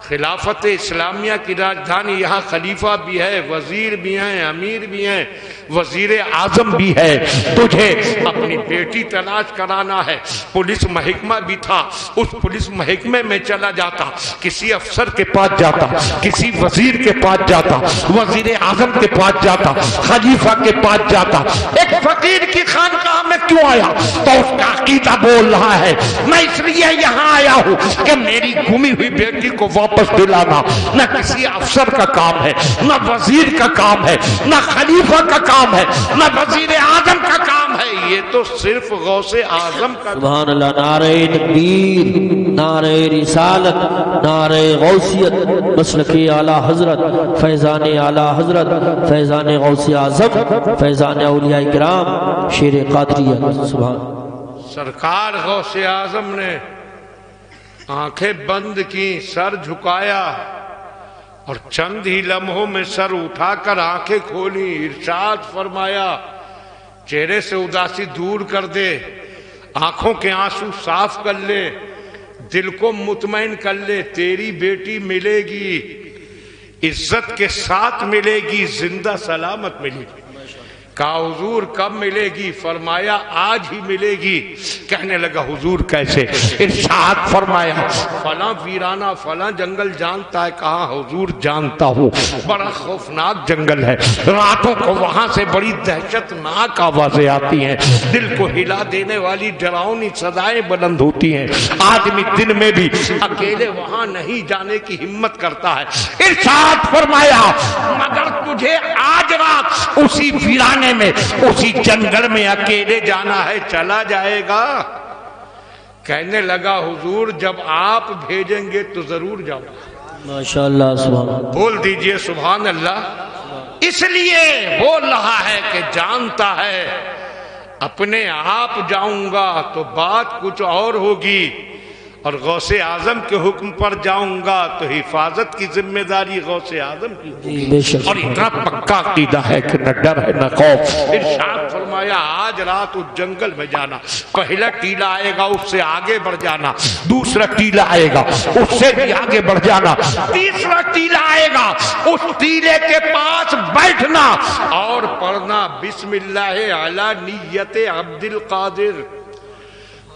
خلافت اسلامیہ کی راجدھانی، یہاں خلیفہ بھی ہے، وزیر بھی ہیں، امیر بھی ہیں، وزیر اعظم بھی ہے، تجھے اپنی بیٹی تلاش کرانا ہے۔ پولیس محکمہ بھی تھا، اس پولیس محکمے میں چلا جاتا، کسی افسر کے پاس جاتا، کسی وزیر کے پاس جاتا، وزیر اعظم کے پاس جاتا، خلیفہ کے پاس جاتا۔ ایک فقیر کی خانقاہ میں کیوں آیا؟ تو اس کا عقیدہ بول رہا ہے میں اس لیے یہاں آیا ہوں کہ میری گمی ہوئی بیٹی کو واپس دلانا نہ کسی افسر کا کام ہے، نہ وزیر کا کام ہے، نہ خلیفہ کا کام ہے، نہ وزیر اعظم کا کام ہے، یہ تو صرف غوث اعظم کا۔ سبحان اللہ، نعرہ تکبیر، نعرہ رسالت، نعرہ غوثیت، مسلک اعلیٰ حضرت، فیضان اعلیٰ حضرت، فیضان غوث اعظم، فیضان اولیاء کرام، شیر قادریت۔ سبحان سرکار غوث اعظم نے آنکھیں بند کی، سر جھکایا اور چند ہی لمحوں میں سر اٹھا کر آنکھیں کھولی، ارشاد فرمایا چہرے سے اداسی دور کر دے، آنکھوں کے آنسو صاف کر لے، دل کو مطمئن کر لے، تیری بیٹی ملے گی، عزت کے ساتھ ملے گی، زندہ سلامت ملے گی۔ کہا حضور کب ملے گی؟ فرمایا آج ہی ملے گی۔ کہنے لگا حضور کیسے؟ ارشاد فرمایا فلاں ویرانہ فلاں جنگل جانتا ہے؟ کہا حضور جانتا ہوں، بڑا خوفناک جنگل ہے، راتوں کو وہاں سے بڑی دہشتناک آوازیں آتی ہیں، دل کو ہلا دینے والی ڈراؤنی صدائیں بلند ہوتی ہیں، آدمی دن میں بھی اکیلے وہاں نہیں جانے کی ہمت کرتا ہے۔ ارشاد فرمایا مگر تجھے آج رات اسی ویرانے میں، اسی جنگل میں اکیلے جانا ہے، چلا جائے گا؟ کہنے لگا حضور جب آپ بھیجیں گے تو ضرور جاؤں گا۔ ماشاءاللہ، سبحان اللہ، بول دیجئے سبحان اللہ۔ اس لیے بول رہا ہے کہ جانتا ہے اپنے آپ جاؤں گا تو بات کچھ اور ہوگی، اور غوث اعظم کے حکم پر جاؤں گا تو حفاظت کی ذمہ داری غوث اعظم کی ہوگی، اور اتنا پکا عقیدہ ہے کہ نہ ڈر ہے نہ خوف۔ ارشاد فرمایا آج رات اس جنگل میں جانا، پہلا ٹیلا آئے گا اس سے آگے بڑھ جانا، دوسرا ٹیلا آئے گا اس سے بھی آگے بڑھ جانا، تیسرا ٹیلا آئے گا اس ٹیلے کے پاس بیٹھنا اور پڑھنا بسم اللہ علی نیت عبد القادر،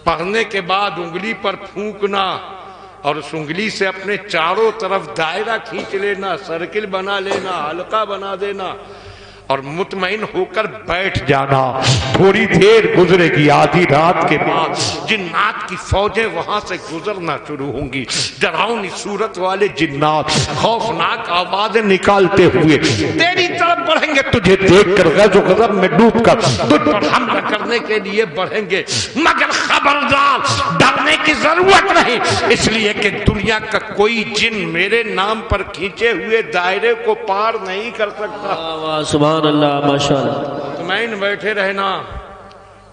پڑھنے کے بعد انگلی پر پھونکنا اور اس انگلی سے اپنے چاروں طرف دائرہ کھینچ لینا، سرکل بنا لینا، حلقہ بنا دینا اور مطمئن ہو کر بیٹھ جانا۔ تھوڑی دیر گزرے گی، آدھی رات کے بعد جنات کی فوجیں وہاں سے گزرنا شروع ہوں گی، ڈراؤنی صورت والے جنات خوفناک آوازیں نکالتے ہوئے تیری طرف بڑھیں گے، تجھے دیکھ کر غیظ و غضب میں ڈوب کر تجھ پر حملہ کرنے کے لیے بڑھیں گے، مگر خبردار ڈرنے کی ضرورت نہیں، اس لیے کہ دنیا کا کوئی جن میرے نام پر کھینچے ہوئے دائرے کو پار نہیں کر سکتا۔ سبحان اللہ، ماشاءاللہ۔ مطمئن بیٹھے رہنا،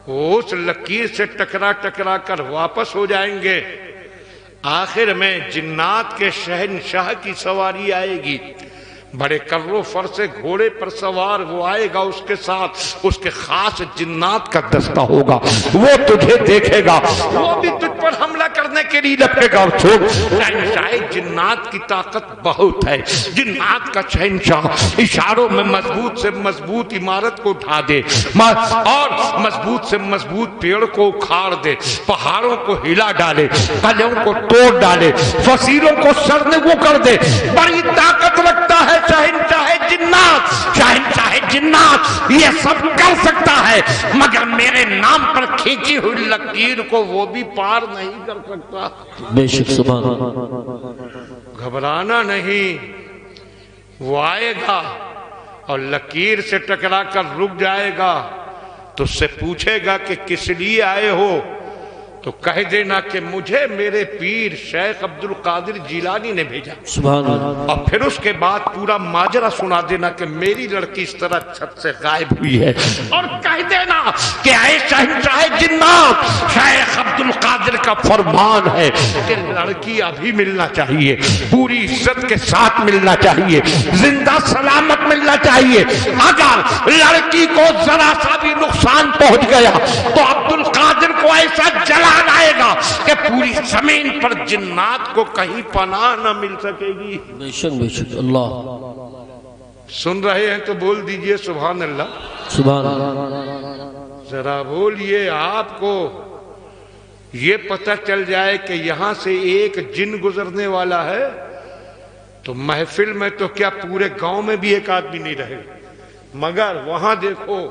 وہ اس لکیر سے ٹکرا ٹکرا کر واپس ہو جائیں گے، آخر میں جنات کے شہنشاہ کی سواری آئے گی، بڑے کرو فر سے گھوڑے پر سوار وہ آئے گا، اس کے ساتھ اس کے خاص جنات کا دستہ ہوگا، وہ تجھے دیکھے گا، وہ بھی تجھ پر حملہ کرنے کے لیے لپے گا۔ اور شہنشاہ جنات کی طاقت بہت ہے، جنات کا شہنشاہ اشاروں میں مضبوط سے مضبوط عمارت کو اٹھا دے اور مضبوط سے مضبوط پیڑ کو اکھاڑ دے، پہاڑوں کو ہلا ڈالے، قلعوں کو توڑ ڈالے، فصیلوں کو سرنگوں کر دے، بڑی طاقت رکھتا ہے شہنشاہ جنات۔ شہنشاہ جنات یہ سب کر سکتا ہے، مگر میرے نام پر کھینچی ہوئی لکیر کو وہ بھی پار نہیں کر سکتا۔ بے شک، سبحان اللہ۔ گھبرانا نہیں، وہ آئے گا اور لکیر سے ٹکرا کر رک جائے گا، تو اس سے پوچھے گا کہ کس لیے آئے ہو، تو کہہ دینا کہ مجھے میرے پیر شیخ عبد القادر جیلانی نے بھیجا، سبحان اللہ۔ اور پھر اس کے بعد پورا ماجرا سنا دینا کہ میری لڑکی اس طرح چھت سے غائب ہوئی ہے، اور کہہ دینا کہ اے شہنشاہ جنات، شیخ عبد القادر کا فرمان ہے کہ لڑکی ابھی ملنا چاہیے، پوری عزت کے ساتھ ملنا چاہیے، زندہ سلامت ملنا چاہیے، اگر لڑکی کو ذرا سا بھی نقصان پہنچ گیا تو عبد القادر کو ایسا جلا آئے گا کہ پوری زمین پر جنات کو کہیں پناہ نہ مل سکے گی۔ بے شک، بے شک، اللہ۔ سن رہے ہیں تو بول دیجئے سبحان اللہ، سبحان اللہ۔ ذرا بولیے، آپ کو یہ پتہ چل جائے کہ یہاں سے ایک جن گزرنے والا ہے تو محفل میں تو کیا پورے گاؤں میں بھی ایک آدمی نہیں رہے، مگر وہاں دیکھو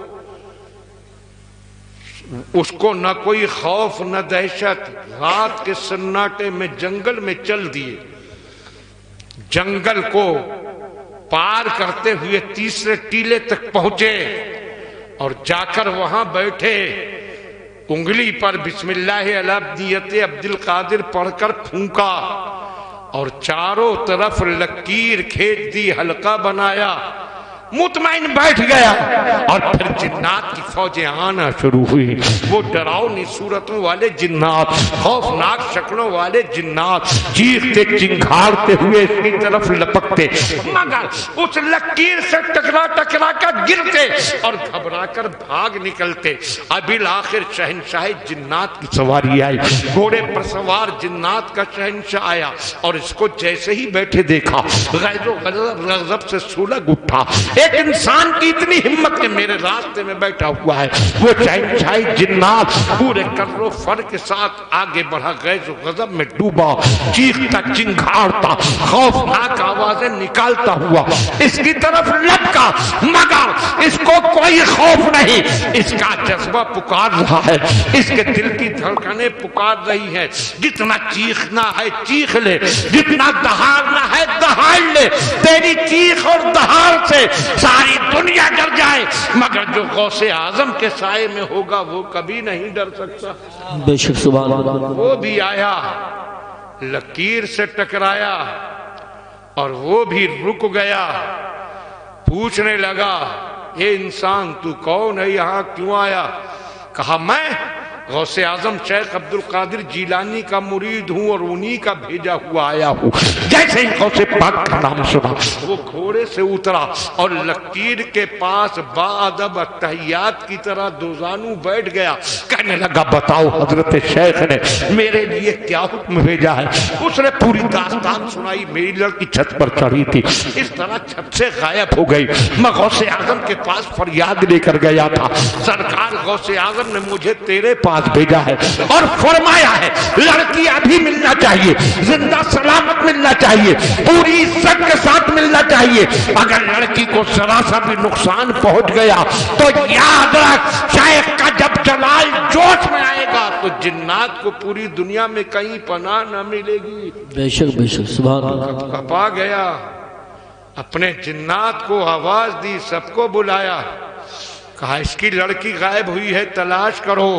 اس کو نہ کوئی خوف نہ دہشت، رات کے سناٹے میں جنگل میں چل دیے، جنگل کو پار کرتے ہوئے تیسرے ٹیلے تک پہنچے اور جا کر وہاں بیٹھے، انگلی پر بسم اللہ علی نیت عبد القادر پڑھ کر پھونکا اور چاروں طرف لکیر کھینچ دی، حلقہ بنایا، مطمئن بیٹھ گیا، اور پھر جنات کی فوجیں آنا شروع ہوئی، وہ ڈراؤنی صورتوں والے جنات، خوفناک شکلوں والے جنات، چیختے چنگھاڑتے ہوئے اس کی طرف لپکتے، مگر اس لکیر سے ٹکرا ٹکرا کر گرتے اور گھبرا کر بھاگ نکلتے۔ ابھی آخر شہنشاہ جنات کی سواری آئی، گھوڑے پر سوار جنات کا شہنشاہ آیا، اور اس کو جیسے ہی بیٹھے دیکھا غیظ و غضب سے سلگ اٹھا۔ ایک انسان کی اتنی ہمت کہ میرے راستے میں بیٹھا ہوا ہے، وہ شہنشاہ جنات پورے کر و فر کے ساتھ آگے بڑھا، غیظ و غضب میں ڈوبا، چیختا چنگھاڑتا خوفناک آوازیں نکالتا ہوا اس کی طرف لپکا، مگر اس کو کوئی خوف نہیں، اس کا جذبہ پکار رہا ہے، اس کے دل کی دھڑکنیں پکار رہی ہے، جتنا چیخنا ہے چیخ لے، جتنا دہاڑنا ہے دہاڑ لے، تیری چیخ اور دہاڑ سے ساری دنیا ڈر جائے، مگر جو غوث اعظم کے سائے میں ہوگا وہ کبھی نہیں ڈر سکتا۔ بے شک، سبحان اللہ۔ وہ بھی آیا، لکیر سے ٹکرایا اور وہ بھی رک گیا، پوچھنے لگا یہ انسان تو کون ہے، یہاں کیوں آیا؟ کہا میں غوث اعظم شیخ عبد القادر جیلانی کا مرید ہوں اور انہی کا بھیجا ہوا آیا ہوں۔ جیسے ہی غوث پاک کا نام سنا وہ گھوڑے سے اترا اور لکیر کے پاس باادب تحیات کی طرح دوزانو بیٹھ گیا، کہنے لگا بتاؤ حضرت شیخ نے میرے لیے کیا حکم بھیجا ہے؟ اس نے پوری داستان سنائی، میری لڑکی چھت پر چڑھی تھی، اس طرح چھت سے غائب ہو گئی، میں غوث اعظم کے پاس فریاد لے کر گیا تھا، سرکار غوث اعظم نے مجھے تیرے پاس الفاظ بھیجا ہے اور فرمایا ہے لڑکی ابھی ملنا چاہیے، زندہ سلامت ملنا چاہیے، پوری عزت کے ساتھ ملنا چاہیے۔ اگر لڑکی کو ذرا سا بھی نقصان پہنچ گیا تو یاد رکھ شیخ کا جب جلال جوش میں آئے گا تو جنات کو پوری دنیا میں کہیں پناہ نہ ملے گی۔ بے شک بے شک، سبحان اللہ۔ کپا گیا، اپنے جنات کو آواز دی، سب کو بلایا، کہا اس کی لڑکی غائب ہوئی ہے، تلاش کرو،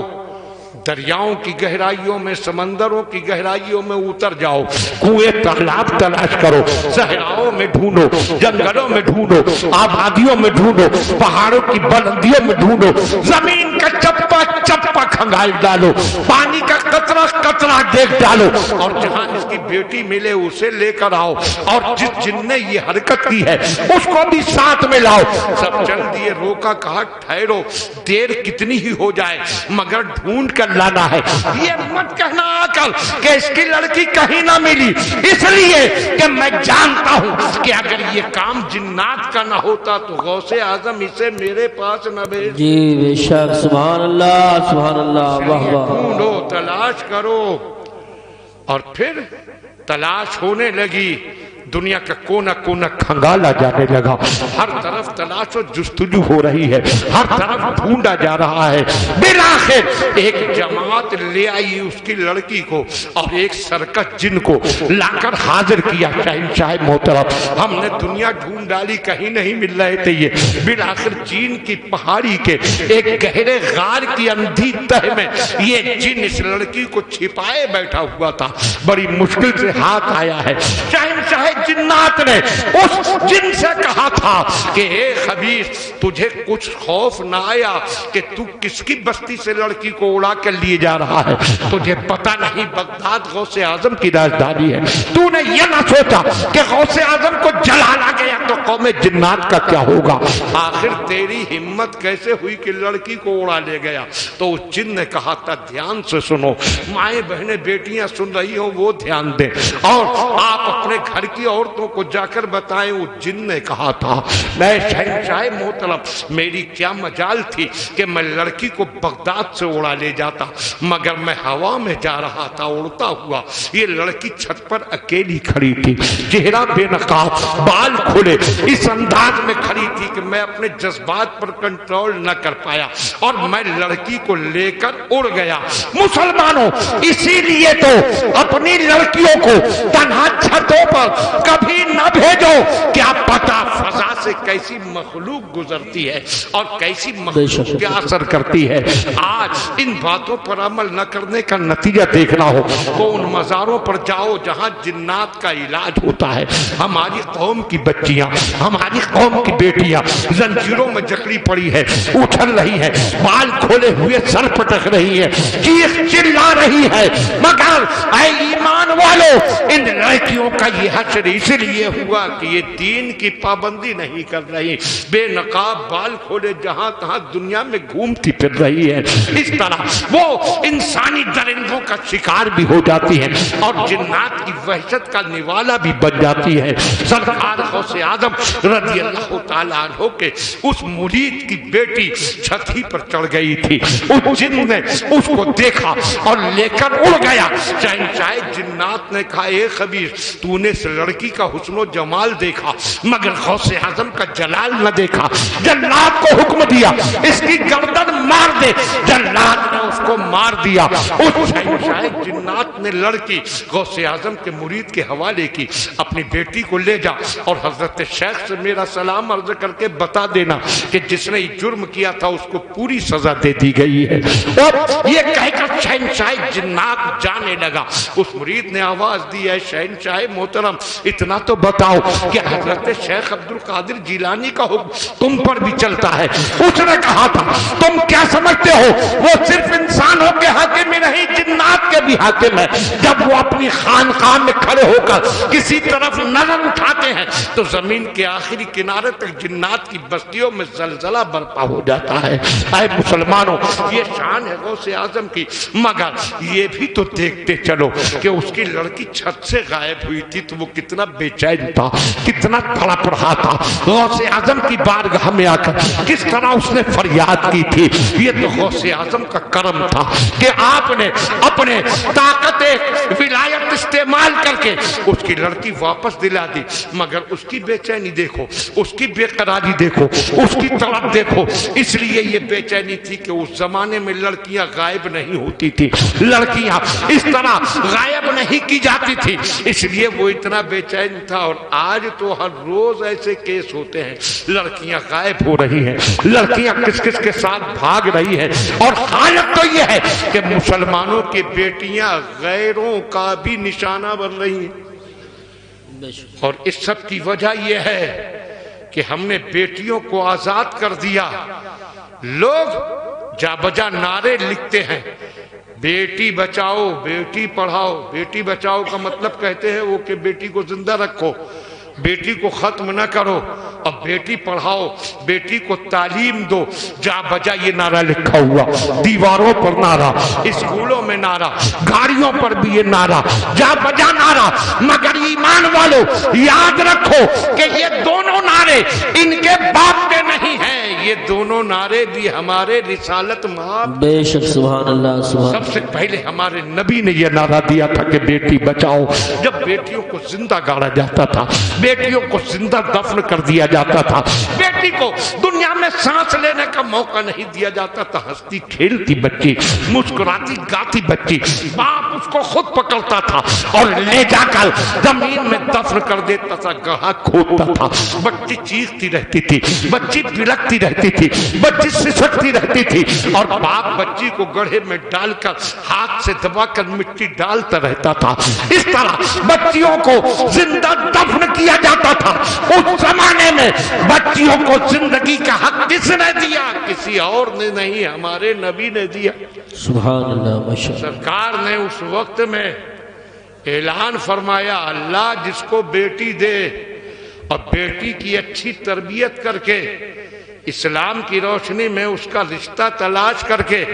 دریاؤں کی گہرائیوں میں، سمندروں کی گہرائیوں میں اتر جاؤ، کنویں تالاب تلاش کرو، صحراؤں میں ڈھونڈو، جنگلوں میں ڈھونڈو، آبادیوں میں ڈھونڈو، پہاڑوں کی بلندیوں میں ڈھونڈو، زمین کا چپا چپا کھنگال ڈالو، پانی کا قطرہ قطرہ دیکھ ڈالو، اور جہاں اس کی بیٹی ملے اسے لے کر آؤ، اور جس جن نے یہ حرکت کی ہے اس کو بھی ساتھ میں لاؤ۔ سب چل دیے، روکا، کہا ٹھہرو، دیر کتنی ہی ہو جائے مگر ڈھونڈ کر لانا ہے۔ یہ مت کہنا آقل کہ اس کی لڑکی کہیں نہ ملی، اس لیے کہ میں جانتا ہوں کہ اگر یہ کام جنات کا نہ ہوتا تو غوث اعظم اسے میرے پاس نہ بھیج۔ جی بے شک، سبحان اللہ سبحان اللہ، واہ واہ۔ ڈھونڈو، تلاش کرو، اور پھر تلاش ہونے لگی، دنیا کا کونا کونا کھنگالا جانے لگا، ہر طرف تلاش و جستجو ہو رہی ہے، ہر طرف ڈھونڈا جا رہا ہے۔ بالآخر ایک جماعت لے آئی اس کی لڑکی کو اور ایک سرکس جن کو لا کر حاضر کیا۔ شہنشاہ محترم، ہم نے دنیا ڈھونڈ ڈالی، کہیں نہیں مل رہے تھے یہ۔ بالآخر چین کی پہاڑی کے ایک گہرے غار کی اندھی تہ میں یہ جن اس لڑکی کو چھپائے بیٹھا ہوا تھا، بڑی مشکل سے ہاتھ آیا ہے۔ شہنشاہ جنات نے اس جن سے کہا تھا کہ اے خبیث، تجھے کچھ خوف نہ آیا کہ تو کس کی بستی سے لڑکی کو اڑا کر لیے جا رہا ہے؟ تجھے پتہ نہیں بغداد غوث اعظم کی راجدھانی ہے؟ تو نے یہ نہ سوچا کہ غوث اعظم کو جلالا گیا تو قوم جنات کا کیا ہوگا؟ آخر تیری ہمت کیسے ہوئی کہ لڑکی کو اڑا لے گیا؟ تو اس جن نے کہا تھا دھیان سے سنو، مائیں بہنیں بیٹیاں سن رہی ہوں وہ دھیان دیں، اور آپ اپنے گھر کی عورتوں کو جا کر بتائیں۔ وہ جن نے کہا تھا میں شہنشاہ محترم، میری کیا مجال تھی کہ میں لڑکی کو بغداد سے اڑا لے جاتا، مگر میں ہوا میں جا رہا تھا اڑتا ہوا، یہ لڑکی چھت پر اکیلی کھڑی تھی، چہرہ بے نقاب، بال کھلے، اس انداز میں کھڑی تھی کہ میں اپنے جذبات پر کنٹرول نہ کر پایا اور میں لڑکی کو لے کر اڑ گیا۔ مسلمانوں، اسی لیے تو اپنی لڑکیوں کو تنہا چھتوں پر کبھی نہ بھیجو، کیا پتا فضا سے کیسی مخلوق گزرتی ہے اور کیسی مخلوق کیا اثر کرتی ہے۔ آج ان باتوں پر عمل نہ کرنے کا نتیجہ دیکھنا ہو تو ان مزاروں پر جاؤ جہاں جنات کا علاج ہوتا ہے۔ ہماری قوم کی بچیاں، ہماری قوم کی بیٹیاں زنجیروں میں جکڑی پڑی ہے، اچھل رہی ہے، بال کھولے ہوئے سر پٹک رہی ہے، چیخ چلا رہی ہے، مگر اے ایمان والو، ان لڑکیوں کا یہ حشر اس لیے ہوا کہ یہ دین کی پابندی نہیں کر رہی، بے نقاب بال کھولے جہاں تہاں دنیا میں گھومتی پھر رہی ہے۔ اس طرح وہ انسانی درندوں کا شکار بھی ہو جاتی ہے اور جنات کی وحشت کا نوالا بھی بن جاتی ہے۔ سرکار غوث اعظم رضی اللہ تعالیٰ عنہ کے اس مرید کی بیٹی چھتی پر چڑھ گئی تھی، اس جن نے اس کو دیکھا اور لے کر اڑ گیا۔ شہنشاہ جنات نے کہا اے خبیث، تو نے اس لڑکی کا حسن و جمال دیکھا مگر غوث اعظم کا جلال نہ دیکھا۔ جلاد کو حکم دیا اس کی گردن مار دے، جلاد نے اس کو مار دیا۔ اس شہنشاہ جنات نے لڑکی غوث اعظم کے مرید کے حوالے کی، اپنی بیٹی کو لے جا اور حضرت شیخ سے میرا سلام عرض کر کے بتا دینا کہ جس نے جرم کیا تھا اس کو پوری سزا دے دی گئی ہے۔ اور یہ کہہ کر شہنشاہ جنات جانے لگا۔ اس مرید نے آواز دی ہے شہنشاہ محترم، اتنا تو بتاؤ کہ حضرت شیخ عبد القادر جیلانی کا حکم تم پر بھی چلتا ہے؟ اس نے کہا تھا تم کیا سمجھتے ہو وہ صرف انسانوں کے حاکم میں نہیں جنات کے بھی حاکم ہے۔ جب وہ اپنی خانقاہ میں کھڑے ہو کر کسی طرف نظر اٹھاتے ہیں تو زمین کے آخری کنارے تک جنات کی بستیوں میں زلزلہ برپا ہو جاتا ہے۔ اے مسلمانوں، یہ شان ہے غوث اعظم کی، مگر یہ بھی تو دیکھتے چلو کہ اس کی لڑکی چھت سے غائب ہوئی تھی تو وہ کتنا بے چین تھا، کتنا تڑپ رہا تھا۔ غوث اعظم کی بارگاہ میں آ کر کس طرح اس نے فریاد کی تھی. یہ تو غوث اعظم کا کرم تھا کہ آپ نے اپنے طاقت ولایت استعمال کر کے اس کی لڑکی واپس دلا دی. مگر اس کی بے چینی دیکھو, اس کی بے قراری دیکھو, اس کی طلب دیکھو. اس لیے یہ بے چینی تھی کہ اس زمانے میں لڑکیاں غائب نہیں ہوتی تھی, لڑکیاں اس طرح غائب نہیں کی جاتی تھی, اس لیے وہ اتنا بے چین تھا. اور آج تو ہر روز ایسے کیس ہوتے ہیں, لڑکیاں غائب ہو رہی ہیں, لڑکیاں کس کس کے ساتھ بھاگ رہی ہیں. اور حالت تو یہ ہے کہ مسلمانوں کی بیٹیاں غیروں کا بھی نشانہ بن رہی ہیں. اور اس سب کی وجہ یہ ہے کہ ہم نے بیٹیوں کو آزاد کر دیا. لوگ جا بجا نعرے لکھتے ہیں, بیٹی بچاؤ بیٹی پڑھاؤ. بیٹی بچاؤ کا مطلب کہتے ہیں وہ کہ بیٹی کو زندہ رکھو, بیٹی کو ختم نہ کرو, اور بیٹی پڑھاؤ, بیٹی کو تعلیم دو. جا بجا یہ نعرہ لکھا ہوا, دیواروں پر نعرہ, اسکولوں میں نعرہ, گاڑیوں پر بھی یہ نعرہ, جا بجا نعرہ. مگر ایمان والو یاد رکھو کہ یہ دونوں نعرے ان کے باپ کے نہیں ہیں, یہ دونوں نعرے بھی ہمارے رسالت مآب. بے شک سبحان اللہ سبحان. سب سے پہلے ہمارے نبی نے یہ نعرہ دیا تھا کہ بیٹی بچاؤ. جب بیٹیوں کو زندہ گاڑا جاتا تھا, بیٹیوں کو زندہ دفن کر دیا جاتا تھا, بیٹی کو دنیا میں سانس لینے کا موقع نہیں دیا جاتا تھا. ہنستی کھیلتی بچی, مسکراتی گاتی بچی, باپ اس کو خود پکڑتا تھا اور لے جا کر زمین میں دفن کر دیتا تھا, گڑھا کھودتا تھا. بچی چیختی رہتی تھی, بچی بلکتی رہتی تھی, بچی سسکتی رہتی تھی, اور باپ بچی کو گڑھے میں ڈال کر ہاتھ سے دبا کر مٹی ڈالتا رہتا تھا. اس طرح بچیوں کو زندہ دفن کیا جاتا تھا. اس زمانے میں بچیوں کو زندگی کا حق کس نے دیا؟ کسی اور نے نہیں, ہمارے نبی نے دیا. سبحان اللہ ماشاءاللہ. سرکار نے اس وقت میں اعلان فرمایا, اللہ جس کو بیٹی دے اور بیٹی کی اچھی تربیت کر کے اسلام کی روشنی میں اس کا رشتہ تلاش کر کے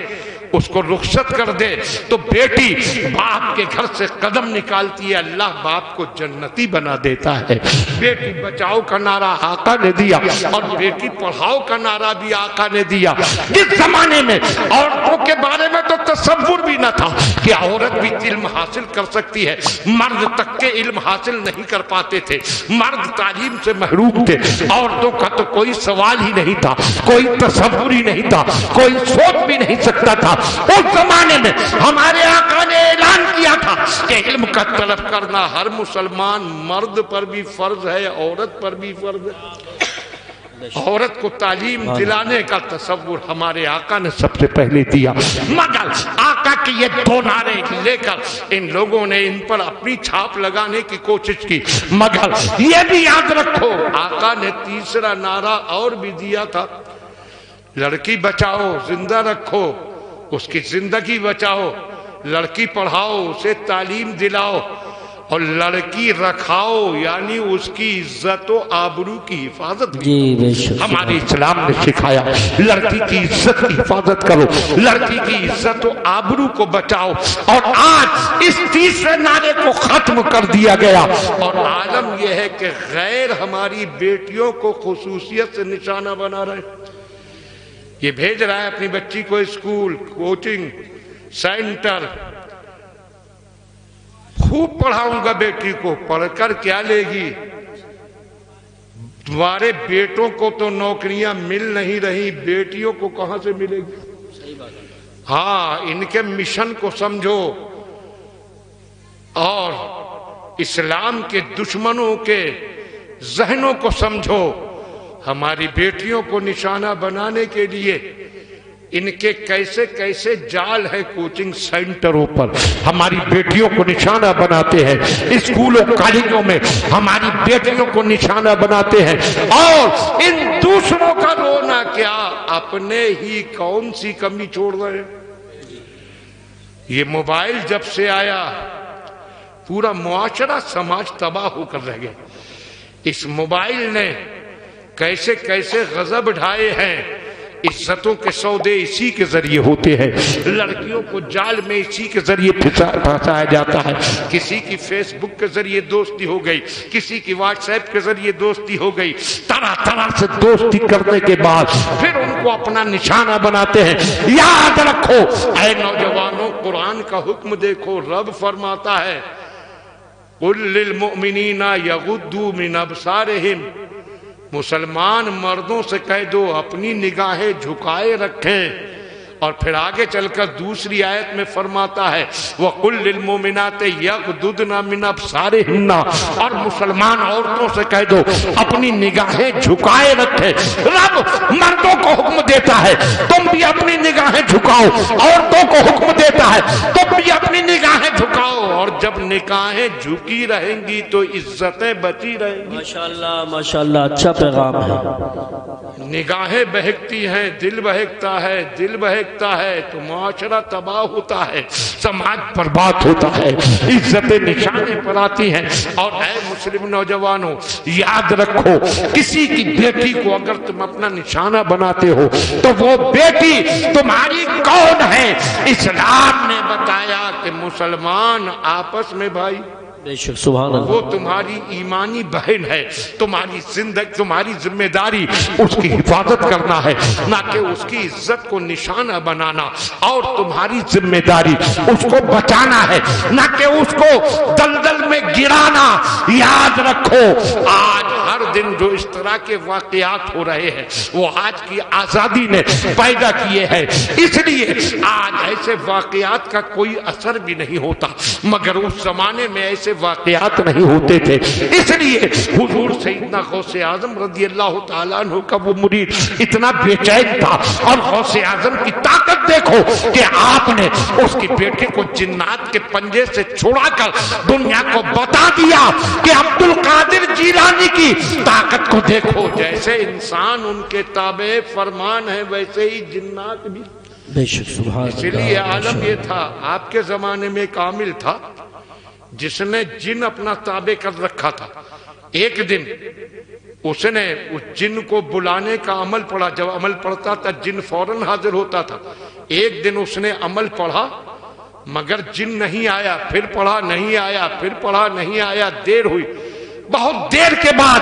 اس کو رخصت کر دے, تو بیٹی باپ کے گھر سے قدم نکالتی ہے, اللہ باپ کو جنتی بنا دیتا ہے. بیٹی بچاؤ کا نعرہ آقا نے دیا, اور بیٹی پڑھاؤ کا نعرہ بھی آقا نے دیا. جس زمانے میں عورتوں کے بارے میں تو تصور بھی نہ تھا کہ عورت بھی علم حاصل کر سکتی ہے, مرد تک کے علم حاصل نہیں کر پاتے تھے, مرد تعلیم سے محروم تھے. عورتوں کا تو کوئی سوال ہی نہیں تھا, کوئی تصور ہی نہیں تھا, کوئی سوچ بھی نہیں سکتا تھا. اس زمانے میں ہمارے آقا نے اعلان کیا تھا کہ علم کا طلب کرنا ہر مسلمان مرد پر بھی فرض ہے, عورت پر بھی فرض ہے. عورت کو تعلیم دلانے کا تصور ہمارے آقا نے سب سے پہلے دیا. مگر آقا کی یہ دو نعرے لے کر ان لوگوں نے ان پر اپنی چھاپ لگانے کی کوشش کی. مگر یہ بھی یاد رکھو آقا نے تیسرا نعرہ اور بھی دیا تھا, لڑکی بچاؤ زندہ رکھو, اس کی زندگی بچاؤ, لڑکی پڑھاؤ اسے تعلیم دلاؤ, اور لڑکی رکھاؤ یعنی اس کی عزت و آبرو کی حفاظت. ہمارے اسلام نے سکھایا لڑکی کی عزت کی حفاظت کرو, لڑکی کی عزت و آبرو کو بچاؤ. اور آج اس تیسرے نعرے کو ختم کر دیا گیا, اور عالم یہ ہے کہ غیر ہماری بیٹیوں کو خصوصیت سے نشانہ بنا رہے. یہ بھیج رہا ہے اپنی بچی کو اسکول, کوچنگ سینٹر, خوب پڑھاؤں گا بیٹی کو, پڑھ کر کیا لے گی؟ تمہارے بیٹوں کو تو نوکریاں مل نہیں رہی, بیٹیوں کو کہاں سے ملے گی؟ ہاں, ان کے مشن کو سمجھو اور اسلام کے دشمنوں کے ذہنوں کو سمجھو. ہماری بیٹیوں کو نشانہ بنانے کے لیے ان کے کیسے کیسے جال ہے کوچنگ سینٹروں پر, ہماری بیٹیوں کو نشانہ بناتے ہیں. اسکولوں کالجوں میں ہماری بیٹیوں کو نشانہ بناتے ہیں. اور ان دوسروں کا رونا کیا, اپنے ہی کون سی کمی چھوڑ رہے ہیں. یہ موبائل جب سے آیا پورا معاشرہ سماج تباہ ہو کر رہ گیا. اس موبائل نے کیسے کیسے غضب ڈھائے ہیں, عزتوں کے سودے اسی کے ذریعے ہوتے ہیں، لڑکیوں کو جال میں اسی کے ذریعے پھنسایا جاتا ہے۔ کسی کی فیس بک کے ذریعے دوستی ہو گئی، کسی کی واٹس ایپ کے ذریعے دوستی ہو گئی، طرح طرح سے دوستی کرنے کے بعد پھر ان کو اپنا نشانہ بناتے ہیں۔ یاد رکھو اے نوجوانوں، قرآن کا حکم دیکھو، رب فرماتا ہے قُلْ لِلْمُؤْمِنِينَ يَغُضُّوا مِنْ أَبْصَارِهِمْ، مسلمان مردوں سے کہہ دو اپنی نگاہیں جھکائے رکھیں۔ اور پھر آگے چل کر دوسری آیت میں فرماتا ہے وَقُلْ لِلْمُؤْمِنَاتِ يَغْضُضْنَ مِنْ أَبْصَارِهِنَّ، اور مسلمان عورتوں سے کہہ دو اپنی نگاہیں جھکائے رکھیں۔ رب مردوں کو حکم دیتا ہے تم بھی اپنی نگاہیں جھکاؤ، عورتوں کو حکم دیتا ہے تم بھی اپنی نگاہیں جھکاؤ، اور جب نگاہیں جھکی رہیں گی تو عزتیں بچی رہیں گی۔ ماشاءاللہ ماشاءاللہ، اچھا پیغام ہے۔ نگاہیں بہکتی ہیں، دل بہکتا ہے، دل بہکتا ہے تو معاشرہ تباہ ہوتا ہے، سماج برباد ہوتا ہے، عزتیں نشانے پر آتی ہیں۔ اور اے مسلم نوجوانوں یاد رکھو، کسی کی بیٹی کو اگر تم اپنا نشانہ بناتے ہو تو وہ بیٹی تمہاری کون ہے؟ اسلام نے بتایا کہ مسلمان آپس میں بھائی، بے شک سبحان اللہ، وہ تمہاری ایمانی بہن ہے، تمہاری زندگی، تمہاری ذمہ داری اس کی حفاظت کرنا ہے، نہ کہ اس کی عزت کو نشانہ بنانا، اور تمہاری ذمہ داری اس کو بچانا ہے، نہ کہ اس کو دلدل میں گرانا۔ یاد رکھو آج ہر دن جو اس طرح کے واقعات ہو رہے ہیں وہ آج کی آزادی نے پیدا کیے ہیں، اس لیے آج ایسے واقعات کا کوئی اثر بھی نہیں ہوتا، مگر اس زمانے میں ایسے واقعات نہیں ہوتے تھے۔ اس لیے حضور سیدنا غوث اعظم رضی اللہ تعالیٰ عنہ کا وہ مرید اتنا بے چین تھا، اور غوث اعظم کی طاقت دیکھو کہ آپ نے اس کی بیٹے کو جنات کے پنجے سے چھڑا کر دنیا کو بتا دیا کہ عبد القادر جیلانی کی طاقت کو دیکھو، جیسے انسان ان کے تابع فرمان ہے ویسے ہی جنات بھی۔ بے شک سبحان اللہ۔ اسی لیے عالم یہ تھا، آپ کے زمانے میں ایک عامل تھا جس نے جن اپنا تابع کر رکھا تھا۔ ایک دن اس نے اس جن کو بلانے کا عمل پڑھا، جب عمل پڑھتا تھا جن فوراً حاضر ہوتا تھا۔ ایک دن اس نے عمل پڑھا مگر جن نہیں آیا، پھر پڑھا نہیں آیا، پھر پڑھا نہیں آیا، دیر ہوئی، بہت دیر کے بعد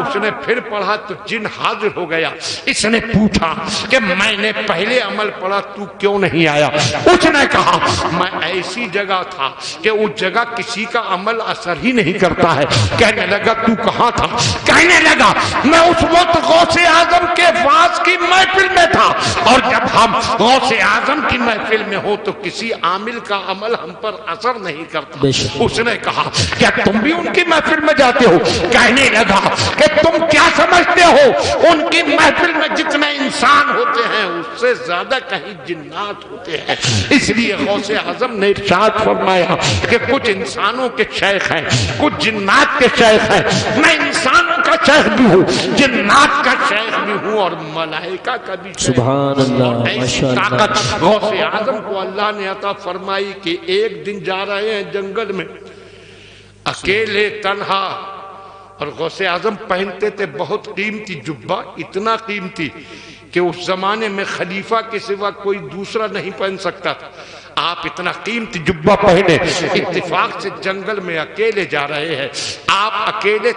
اس نے پھر پڑھا تو جن حاضر ہو گیا۔ اس نے پوچھا کہ میں نے پہلے عمل پڑھا تو کیوں نہیں آیا؟ اس نے کہا میں ایسی جگہ تھا کہ اس جگہ کسی کا عمل اثر ہی نہیں کرتا ہے۔ کہنے لگا تو کہاں تھا؟ کہنے لگا میں اس وقت غوث اعظم کے واعظ کی محفل میں تھا، اور جب ہم غوث اعظم کی محفل میں ہو تو کسی عامل کا عمل ہم پر اثر نہیں کرتا۔ اس نے کہا کیا تم بھی ان کی محفل میں جاتے ہو؟ کہنے لگا کہ تم کیا سمجھتے ہو ان کی محفل میں جتنے انسان ہوتے ہیں اس سے زیادہ کہیں جنات ہوتے ہیں۔ اس لیے غوث اعظم نے ارشاد فرمایا کہ کچھ انسانوں کے شیخ ہیں، کچھ جنات کے شیخ ہیں، میں انسانوں کا شیخ بھی ہوں، جنات کا شیخ بھی ہوں، اور ملائکہ کا بھی شیخ۔ سبحان اللہ، ایسی طاقت غوث اعظم کو اللہ نے عطا فرمائی کہ ایک دن جا رہے ہیں جنگل میں اکیلے تنہا، اور غوث اعظم پہنتے تھے بہت قیمتی جبہ، اتنا قیمتی کہ اس زمانے میں خلیفہ کے سوا کوئی دوسرا نہیں پہن سکتا تھا۔ آپ اتنا قیمتی جبہ پہنے اتفاق سے جنگل میں اکیلے جا رہے ہیں، آپ اکیلے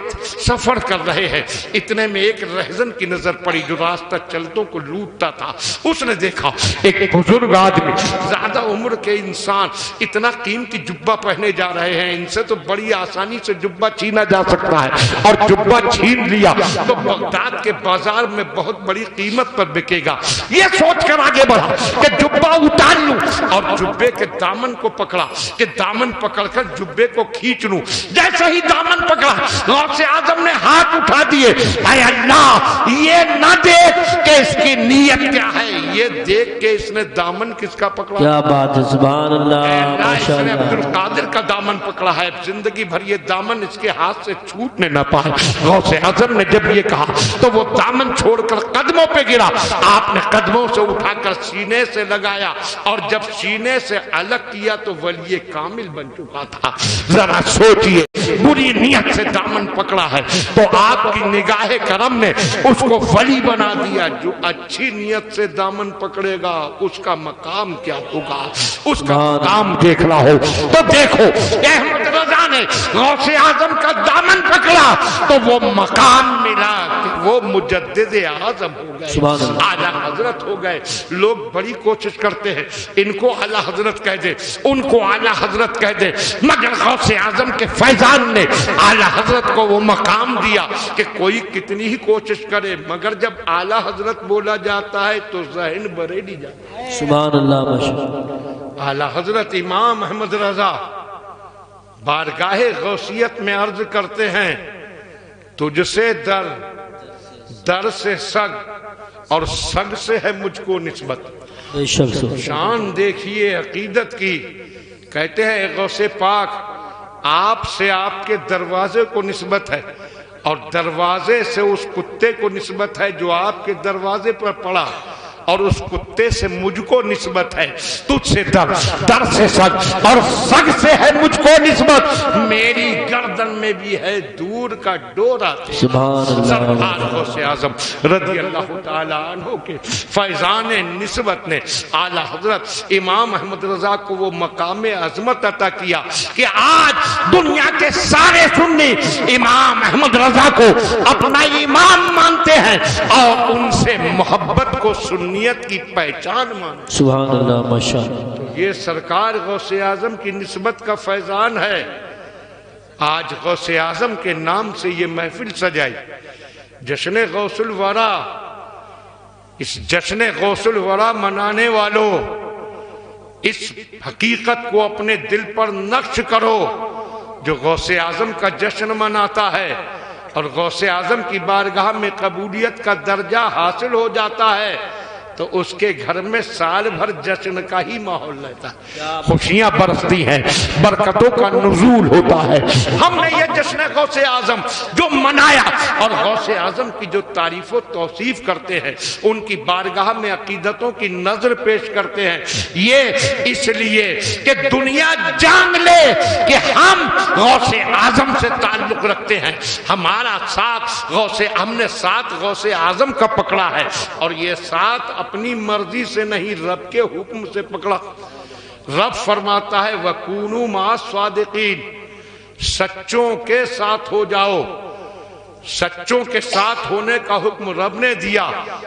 سفر کر رہے ہیں۔ اتنے میں ایک رہزن کی نظر پڑی جو راستہ چلتوں کو لوٹتا تھا۔ اس نے دیکھا ایک بزرگ آدمی، زیادہ عمر کے انسان اتنا قیمتی جبہ پہنے جا رہے ہیں، ان سے تو بڑی آسانی سے جبہ چھینا جا سکتا ہے، اور جبہ چھین لیا تو بغداد کے بازار میں بہت بڑی قیمت پر بکے گا۔ یہ سوچ کر آگے بڑھا کہ جبہ اتار لوں، اور جبے کے دامن کو پکڑا کہ دامن پکڑ کر جبے کو کھینچ لوں۔ جیسے ہی دامن پکڑا غوث اعظم نے ہاتھ اٹھا دیے، اے اللہ یہ نہ دیکھ کہ اس کی نیت کیا ہے، یہ دیکھ کہ اس نے دامن کس کا پکڑا۔ کیا بات ہے، سبحان اللہ، اس نے عبد القادر کا دامن پکڑا ہے، زندگی بھر یہ دامن اس کے ہاتھ سے چھوٹنے نہ پائے۔ غوث اعظم نے جب یہ کہا تو وہ دامن چھوڑ کر قدموں پہ گرا، آپ نے قدموں سے اٹھا کر سینے سے لگایا، اور جب سینے سے الگ کیا تو ولی کامل بن چکا تھا۔ ذرا سوچئے بری نیت سے دامن پکڑا ہے تو آپ کی نگاہ کرم نے اس کو ولی بنا دیا. جو اچھی نیت سے دامن پکڑے گا اس کا مقام کیا ہوگا, اس کا مقام دیکھنا ہو تو دیکھو. احمد رضا نے غوث اعظم کا دامن پکڑا تو وہ مقام ملا کہ وہ مجدد اعظم ہو گئے, اعلیٰ حضرت ہو گئے. لوگ بڑی کوشش کرتے ہیں ان کو اعلیٰ حضرت کہہ دے, ان کو اعلیٰ حضرت کہہ دے, مگر غوث اعظم کے فیضان نے اعلیٰ حضرت کو وہ مقام دیا کہ کوئی کتنی ہی کوشش کرے مگر جب اعلیٰ حضرت بولا جاتا ہے تو ذہن بریلی جاتا ہے. سبحان اللہ ماشاءاللہ. اعلیٰ حضرت امام احمد رضا بارگاہ غوثیت میں عرض کرتے ہیں تجھ سے در, در سے سگ, اور سگ سے ہے مجھ کو نسبت. شان دیکھیے عقیدت کی. کہتے ہیں اے غوث پاک آپ سے آپ کے دروازے کو نسبت ہے, اور دروازے سے اس کتے کو نسبت ہے جو آپ کے دروازے پر پڑا, اور اس کتے سے مجھ کو نسبت ہے. تجھ سے در, در سے سگ, اور سگ سے ہے مجھ کو نسبت. میری گردن میں بھی ہے دور کا ڈورا. سبحان اللہ. سرکار غوث اعظم رضی اللہ تعالیٰ عنہ کے فیضان نسبت نے اعلیٰ حضرت امام احمد رضا کو وہ مقام عظمت عطا کیا کہ آج دنیا کے سارے سنی امام احمد رضا کو اپنا امام مانتے ہیں اور ان سے محبت کو سنیت کی پہچان مانتے. سبحان اللہ ماشاءاللہ. یہ سرکار غوث اعظم کی نسبت کا فیضان ہے. آج غوث اعظم کے نام سے یہ محفل سجائی, جشن غوث الورا. اس جشن غوث الورا منانے والوں اس حقیقت کو اپنے دل پر نقش کرو. جو غوث اعظم کا جشن مناتا ہے اور غوث اعظم کی بارگاہ میں قبولیت کا درجہ حاصل ہو جاتا ہے تو اس کے گھر میں سال بھر جشن کا ہی ماحول رہتا ہے, خوشیاں برستی ہیں, برکتوں کا نزول ہوتا ہے. ہم نے یہ جشن غوث اعظم جو منایا اور غوث اعظم کی جو تعریف و توصیف کرتے ہیں, ان کی بارگاہ میں عقیدتوں کی نظر پیش کرتے ہیں, یہ اس لیے کہ دنیا جان لے کہ ہم غوث اعظم سے تعلق رکھتے ہیں. ہمارا ساتھ ہم نے ساتھ غوث اعظم کا پکڑا ہے, اور یہ ساتھ اپنی مرضی سے نہیں رب کے حکم سے پکڑا. رب فرماتا ہے وَكُونُوا مَعَ الصَّادِقِينَ, سچوں کے ساتھ ہو جاؤ. سچوں کے ساتھ ہونے کا حکم رب نے دیا,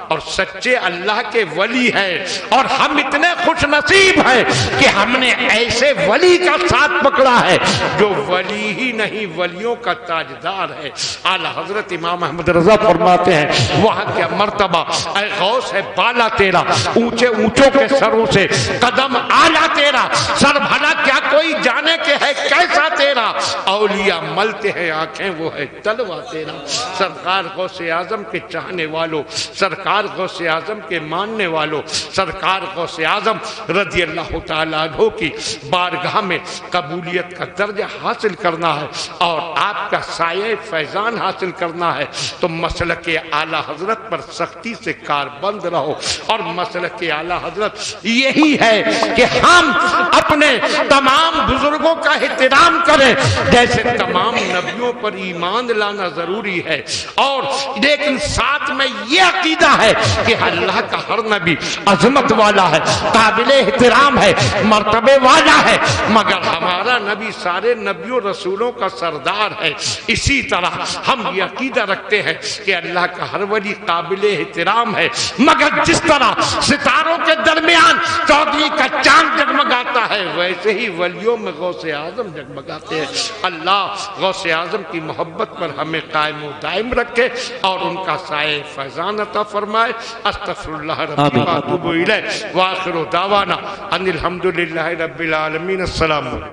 اور سچے اللہ کے ولی ہیں, اور ہم اتنے خوش نصیب ہیں کہ ہم نے ایسے ولی کا ساتھ پکڑا ہے جو ولی ہی نہیں ولیوں کا تاجدار ہے. اعلیٰ حضرت امام احمد رضا فرماتے ہیں وہاں کیا مرتبہ اے غوث ہے بالا تیرا, اونچے اونچوں کے سروں سے قدم اعلیٰ تیرا, سر بھلا کیا کوئی جانے کے ہے کیسا تیرا, اولیاء ملتے ہیں آنکھیں وہ ہے تلوا تیرا. سرکار غوث اعظم کے چاہنے والوں, سرکار غوث اعظم کے ماننے والوں, سرکار غوث اعظم رضی اللہ تعالیٰ عنہ کی بارگاہ میں قبولیت کا درجہ حاصل کرنا ہے اور آپ کا سایہ فیضان حاصل کرنا ہے تو مسلک اعلیٰ حضرت پر سختی سے کاربند رہو. اور مسلک اعلیٰ حضرت یہی ہے کہ ہم اپنے تمام بزرگوں کا احترام کریں, جیسے تمام نبیوں پر ایمان لانا ضروری ہے, اور لیکن ساتھ میں یہ عقیدہ ہے کہ اللہ کا ہر نبی عظمت والا ہے, قابل احترام ہے, مرتبے والا ہے, مگر ہمارا نبی سارے نبیوں رسولوں کا سردار ہے. اسی طرح ہم یہ عقیدہ رکھتے ہیں کہ اللہ کا ہر ولی قابل احترام ہے, مگر جس طرح ستاروں کے درمیان چودھری کا چاند جگمگاتا ہے ویسے ہی ولیوں میں غوث اعظم جگمگاتے ہیں. اللہ غوث اعظم کی محبت پر ہمیں قائم و دائم رکھے اور ان کا سایہ فیضان عطا فرمائے. استغفر اللہ ربی و اتوب الیہ, وآخر دعوانا ان الحمدللہ رب العالمین. السلام علیکم.